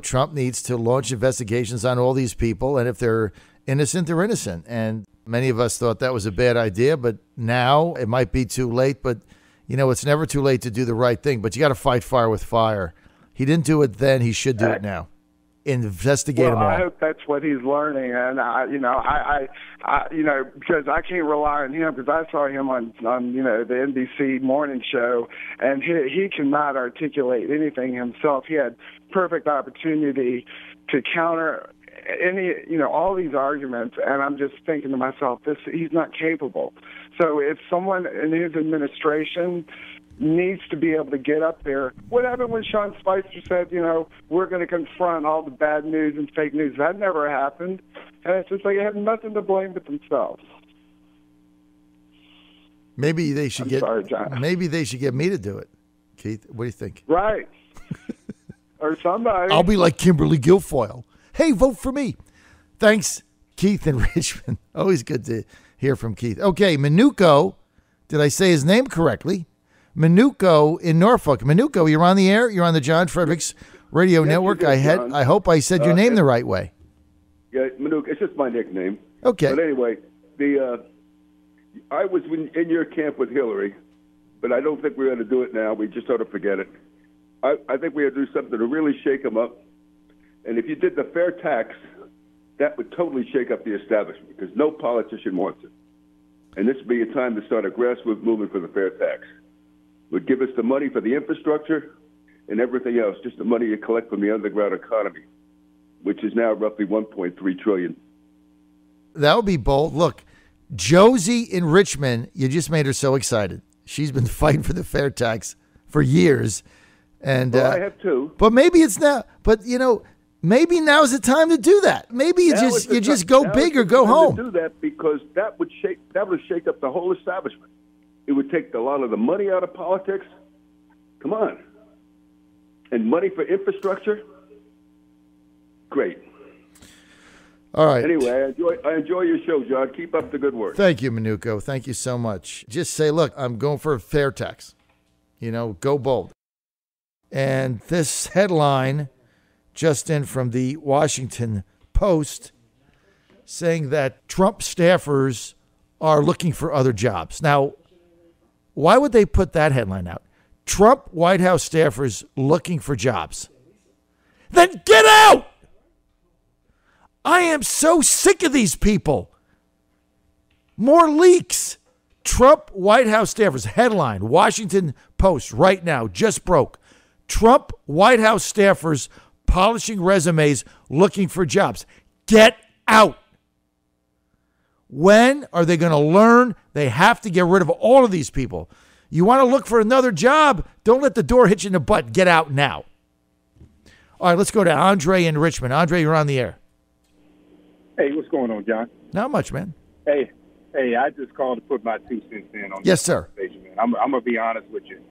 Trump needs to launch investigations on all these people. And if they're innocent, they're innocent. And many of us thought that was a bad idea. But now it might be too late. But, it's never too late to do the right thing. But you got to fight fire with fire. He didn't do it then. He should do it now. Investigate them all. I hope that's what he's learning, and because I can't rely on him because I saw him on the NBC morning show, and he cannot articulate anything himself. He had perfect opportunity to counter all these arguments, and I'm just thinking to myself, he's not capable. So if someone in his administration needs to be able to get up there. What happened when Sean Spicer said, we're going to confront all the bad news and fake news? That never happened. And it's just like they have nothing to blame but themselves. Maybe they should Maybe they should get me to do it. Keith, what do you think? Right. Or somebody. I'll be like Kimberly Guilfoyle. Hey, vote for me. Thanks, Keith in Richmond. Always good to hear from Keith. Okay, Minuco. Did I say his name correctly? Minuco in Norfolk. Minuco, you're on the air. You're on the John Fredericks Radio Network. I hope I said your name the right way. Yeah, Minuco. It's just my nickname. Okay. But anyway, I was in your camp with Hillary, but I don't think we're going to do it now. We just ought to forget it. I think we ought to do something to really shake them up. And if you did the fair tax, that would totally shake up the establishment because no politician wants it. And this would be a time to start a grassroots movement for the fair tax. Would give us the money for the infrastructure and everything else, just the money you collect from the underground economy, which is now roughly $1.3 trillion. That would be bold. Look, Josie in Richmond, you just made her so excited. She's been fighting for the fair tax for years. And well, I have too. But maybe it's now. But, maybe now's the time to do that. Maybe you just go big or go home. To do that because that would shake up the whole establishment. It would take a lot of the money out of politics. Come on. And money for infrastructure? Great. All right. Anyway, I enjoy your show, John. Keep up the good work. Thank you, Minuko. Thank you so much. Just say, look, I'm going for a fair tax. Go bold. And this headline just in from the Washington Post saying that Trump staffers are looking for other jobs. Now, why would they put that headline out? Trump White House staffers looking for jobs. Then get out! I am so sick of these people. More leaks. Trump White House staffers. Headline, Washington Post right now, just broke. Trump White House staffers polishing resumes looking for jobs. Get out. When are they going to learn they have to get rid of all of these people? You want to look for another job? Don't let the door hit you in the butt. Get out now. All right, let's go to Andre in Richmond. Andre, you're on the air. Hey, what's going on, John? Not much, man. Hey, I just called to put my 2 cents in on yes, this sir. conversation, man. I'm going to be honest with you.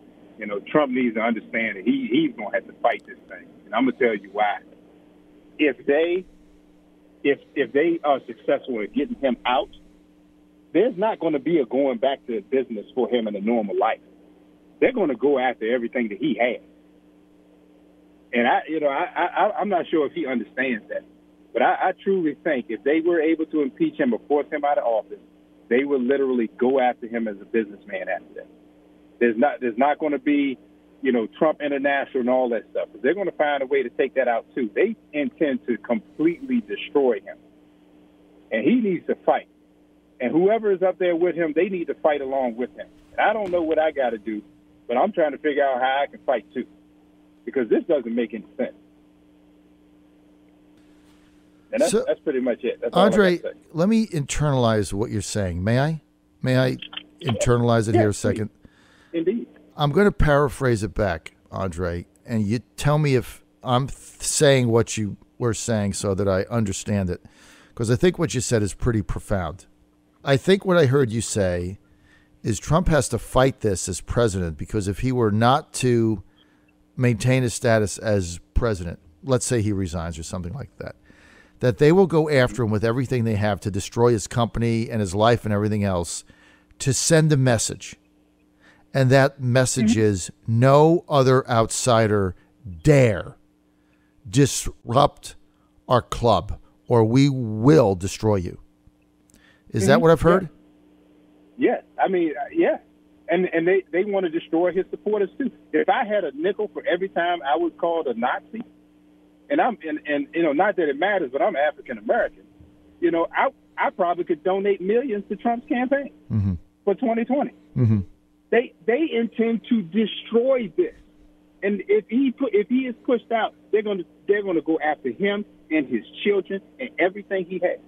Trump needs to understand that he's going to have to fight this thing. And I'm going to tell you why. If they are successful in getting him out, there's not going to be a going back to business for him in a normal life. They're going to go after everything that he has. And I'm not sure if he understands that. But I truly think if they were able to impeach him or force him out of office, they would literally go after him as a businessman after that. There's not going to be, Trump International and all that stuff. They're going to find a way to take that out too. They intend to completely destroy him, and he needs to fight. And whoever is up there with him, they need to fight along with him. And I don't know what I got to do, but I'm trying to figure out how I can fight too, because this doesn't make any sense. And that's pretty much it. That's Andre, let me internalize what you're saying. May I? May I internalize it here a second? Indeed. I'm going to paraphrase it back, Andre, and you tell me if I'm saying what you were saying so that I understand it, because I think what you said is pretty profound. I think what I heard you say is Trump has to fight this as president, because if he were not to maintain his status as president, let's say he resigns or something like that, that they will go after him with everything they have to destroy his company and his life and everything else to send a message. And that message is no other outsider dare disrupt our club or we will destroy you. Is that what I've heard? Yeah. I mean, yeah. And they want to destroy his supporters too. If I had a nickel for every time I was called a Nazi, and not that it matters, but I'm African American, I probably could donate millions to Trump's campaign for 2020. Mm-hmm. They intend to destroy this, and if he is pushed out, they're going to go after him and his children and everything he has.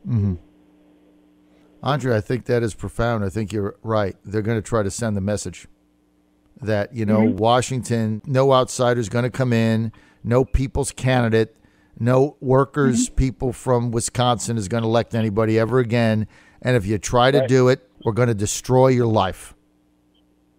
Mm-hmm. Andre, I think that is profound. I think you're right. They're going to try to send the message that Washington, no outsider's going to come in, no people's candidate, no workers, people from Wisconsin is going to elect anybody ever again, and if you try to do it, we're going to destroy your life.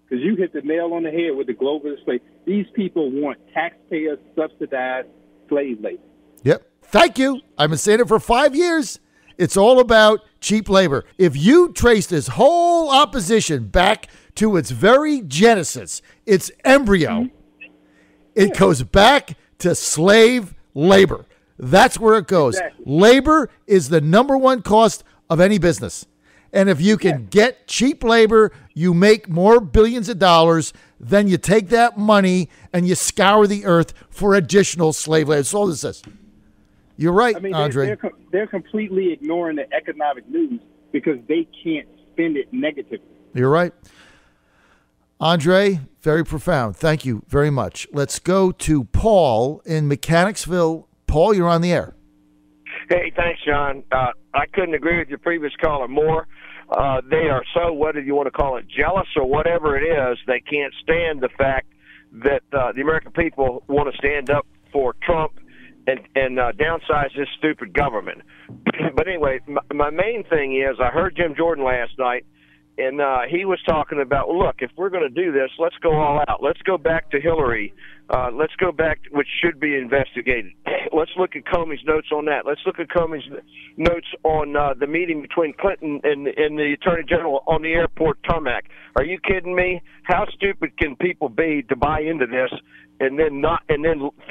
Because you hit the nail on the head with the globalist play. These people want taxpayer subsidized slave labor. Yep. Thank you. I've been saying it for 5 years. It's all about cheap labor. If you trace this whole opposition back to its very genesis, its embryo, it goes back to slave labor. That's where it goes. Exactly. Labor is the number one cost of any business. And if you can get cheap labor, you make more billions of dollars, then you take that money and you scour the earth for additional slave labor. That's all this is. You're right, Andre. They're completely ignoring the economic news because they can't spend it negatively. You're right. Andre, very profound. Thank you very much. Let's go to Paul in Mechanicsville. Paul, you're on the air. Hey, thanks, John. I couldn't agree with your previous caller more. They are so, whether you want to call it jealous or whatever it is, they can't stand the fact that the American people want to stand up for Trump and downsize this stupid government. But anyway, my main thing is I heard Jim Jordan last night, And he was talking about, well, look, if we're going to do this, let's go all out. Let's go back to Hillary. Let's go back, which should be investigated. Let's look at Comey's notes on that. Let's look at Comey's notes on the meeting between Clinton and the Attorney General on the airport tarmac. Are you kidding me? How stupid can people be to buy into this and then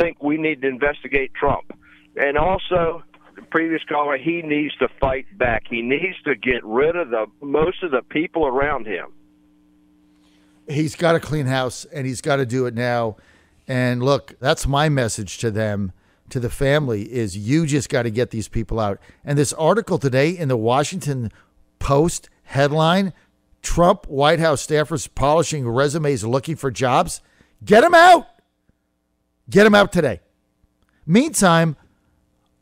think we need to investigate Trump? And also, the previous caller, he needs to fight back. He needs to get rid of most of the people around him. He's got to clean house, and he's got to do it now. And look, that's my message to them, to the family, is you just got to get these people out. And this article today in the Washington Post headline, Trump White House staffers polishing resumes looking for jobs. Get them out. Get them out today. Meantime,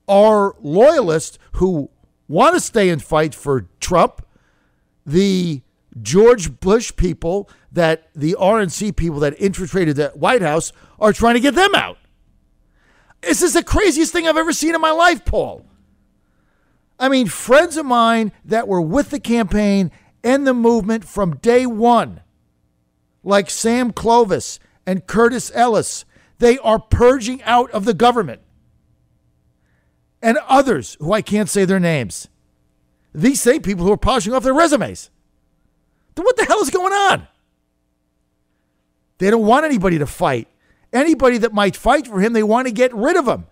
our loyalists who want to stay and fight for Trump, the George Bush people, that the RNC people that infiltrated the White House are trying to get them out. This is the craziest thing I've ever seen in my life, Paul. I mean, friends of mine that were with the campaign and the movement from day one, like Sam Clovis and Curtis Ellis, they are purging out of the government. And others who I can't say their names. These same people who are polishing off their resumes. Then what the hell is going on? They don't want anybody to fight. Anybody that might fight for him, they want to get rid of him.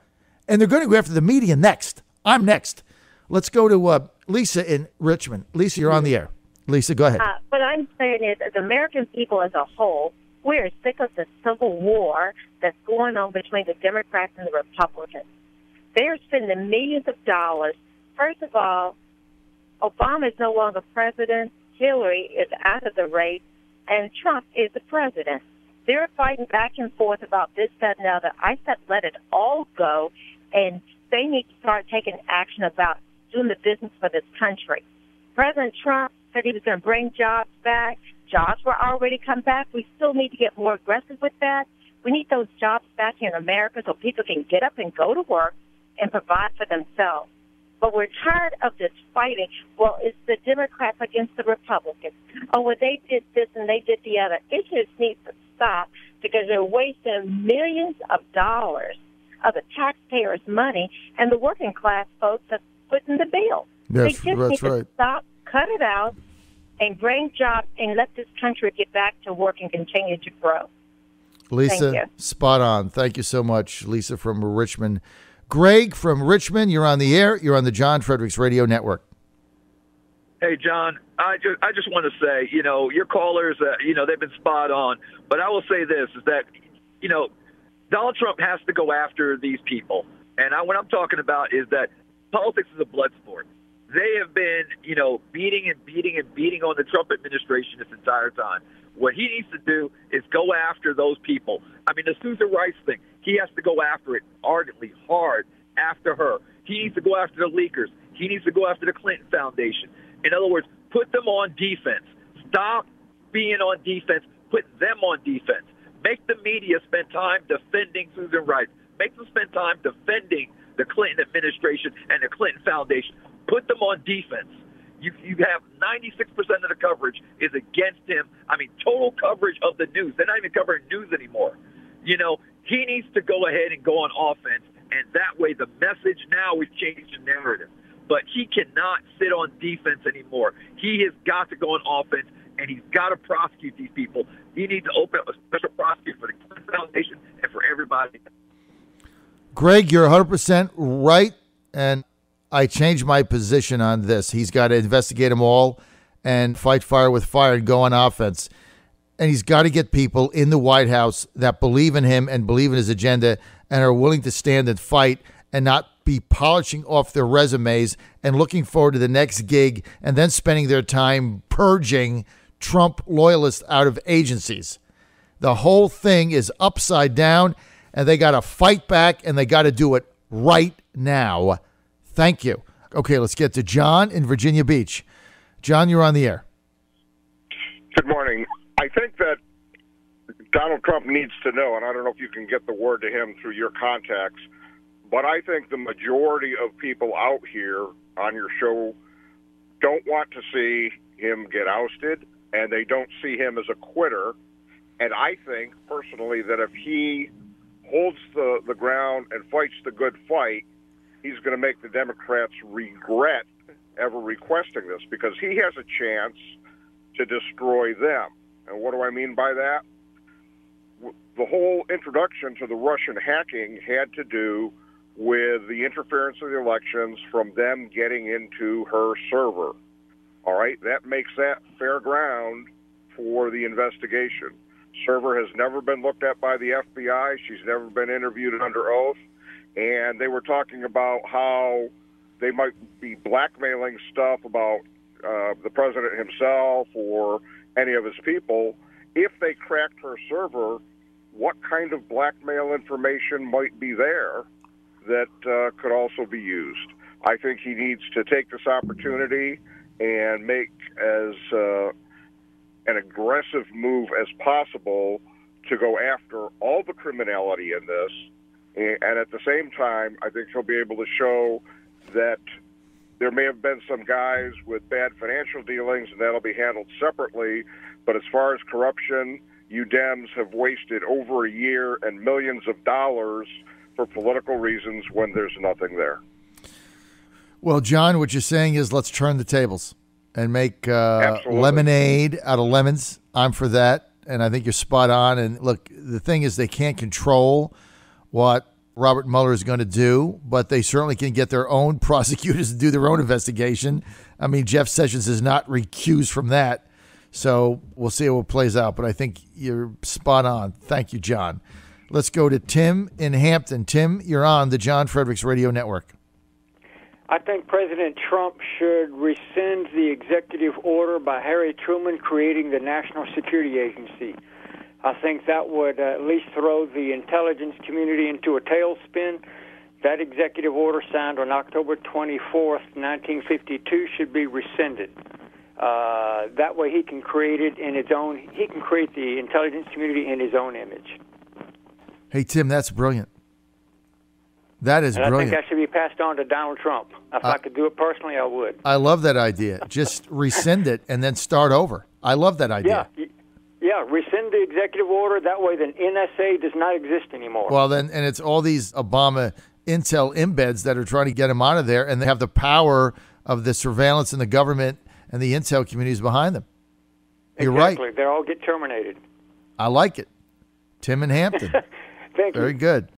And they're going to go after the media next. I'm next. Let's go to Lisa in Richmond. Lisa, you're on the air. Lisa, go ahead. What I'm saying is, as American people as a whole, we're sick of the civil war that's going on between the Democrats and the Republicans. They're spending millions of dollars. First of all, Obama is no longer president. Hillary is out of the race. And Trump is the president. They're fighting back and forth about this, that, and the other. I said let it all go, and they need to start taking action about doing the business for this country. President Trump said he was going to bring jobs back. Jobs were already come back. We still need to get more aggressive with that. We need those jobs back here in America so people can get up and go to work and provide for themselves. But we're tired of this fighting. Well, it's the Democrats against the Republicans. Oh, well, they did this and they did the other. It just needs to stop because they're wasting millions of dollars of the taxpayers' money, and the working class folks are footing the bill. Yes, they just need to stop, cut it out, and bring jobs and let this country get back to work and continue to grow. Lisa, spot on. Thank you so much, Lisa from Richmond. Greg from Richmond, you're on the air. You're on the John Fredericks Radio Network. Hey, John, I just want to say, your callers, they've been spot on. But I will say this, is that, Donald Trump has to go after these people. And what I'm talking about is that politics is a blood sport. They have been, beating on the Trump administration this entire time. What he needs to do is go after those people. I mean, the Susan Rice thing, he has to go after it ardently, hard, after her. He needs to go after the leakers. He needs to go after the Clinton Foundation. In other words, put them on defense. Stop being on defense. Put them on defense. Make the media spend time defending Susan Rice. Make them spend time defending the Clinton administration and the Clinton Foundation. Put them on defense. You have 96% of the coverage is against him. I mean, total coverage of the news. They're not even covering news anymore. He needs to go ahead and go on offense, and that way the message now is changed the narrative. But he cannot sit on defense anymore. He has got to go on offense, and he's got to prosecute these people. He needs to open up a special prosecutor for the Clinton Foundation and for everybody. Greg, you're 100% right, and I changed my position on this. He's got to investigate them all and fight fire with fire and go on offense. And he's got to get people in the White House that believe in him and believe in his agenda and are willing to stand and fight and not be polishing off their resumes and looking forward to the next gig and then spending their time purging Trump loyalists out of agencies. The whole thing is upside down, and they got to fight back, and they got to do it right now. Thank you. Okay, let's get to John in Virginia Beach. John, you're on the air. Good morning. I think that Donald Trump needs to know, and I don't know if you can get the word to him through your contacts, but I think the majority of people out here on your show don't want to see him get ousted, and they don't see him as a quitter. And I think, personally, that if he holds the ground and fights the good fight, he's going to make the Democrats regret ever requesting this, because he has a chance to destroy them. And what do I mean by that? The whole introduction to the Russian hacking had to do with the interference of the elections from them getting into her server. All right, that makes that fair ground for the investigation. Server has never been looked at by the FBI. She's never been interviewed under oath. And they were talking about how they might be blackmailing stuff about the president himself or any of his people. If they cracked her server, what kind of blackmail information might be there that could also be used? I think he needs to take this opportunity and make as an aggressive move as possible to go after all the criminality in this. And at the same time, I think he'll be able to show that there may have been some guys with bad financial dealings, and that'll be handled separately. But as far as corruption, you Dems have wasted over a year and millions of dollars for political reasons when there's nothing there. Well, John, what you're saying is let's turn the tables and make lemonade out of lemons. I'm for that, and I think you're spot on. And look, the thing is they can't control what Robert Mueller is going to do, but they certainly can get their own prosecutors to do their own investigation. I mean, Jeff Sessions is not recused from that, so we'll see how it plays out. But I think you're spot on. Thank you, John. Let's go to Tim in Hampton. Tim, you're on the John Fredericks Radio Network. I think President Trump should rescind the executive order by Harry Truman creating the National Security Agency. I think that would at least throw the intelligence community into a tailspin. That executive order signed on October 24th, 1952 should be rescinded. That way he can create it in his own, he can create the intelligence community in his own image. Hey, Tim, that's brilliant. That is brilliant. I think that should be passed on to Donald Trump. If I could do it personally, I would. I love that idea. Just rescind it and then start over. I love that idea. Yeah, rescind the executive order. That way the NSA does not exist anymore. Well, then, and it's all these Obama intel embeds that are trying to get him out of there, and they have the power of the surveillance in the government and the intel communities behind them. You're exactly. right. They all get terminated. I like it. Tim in Hampton. Thank you. Very good.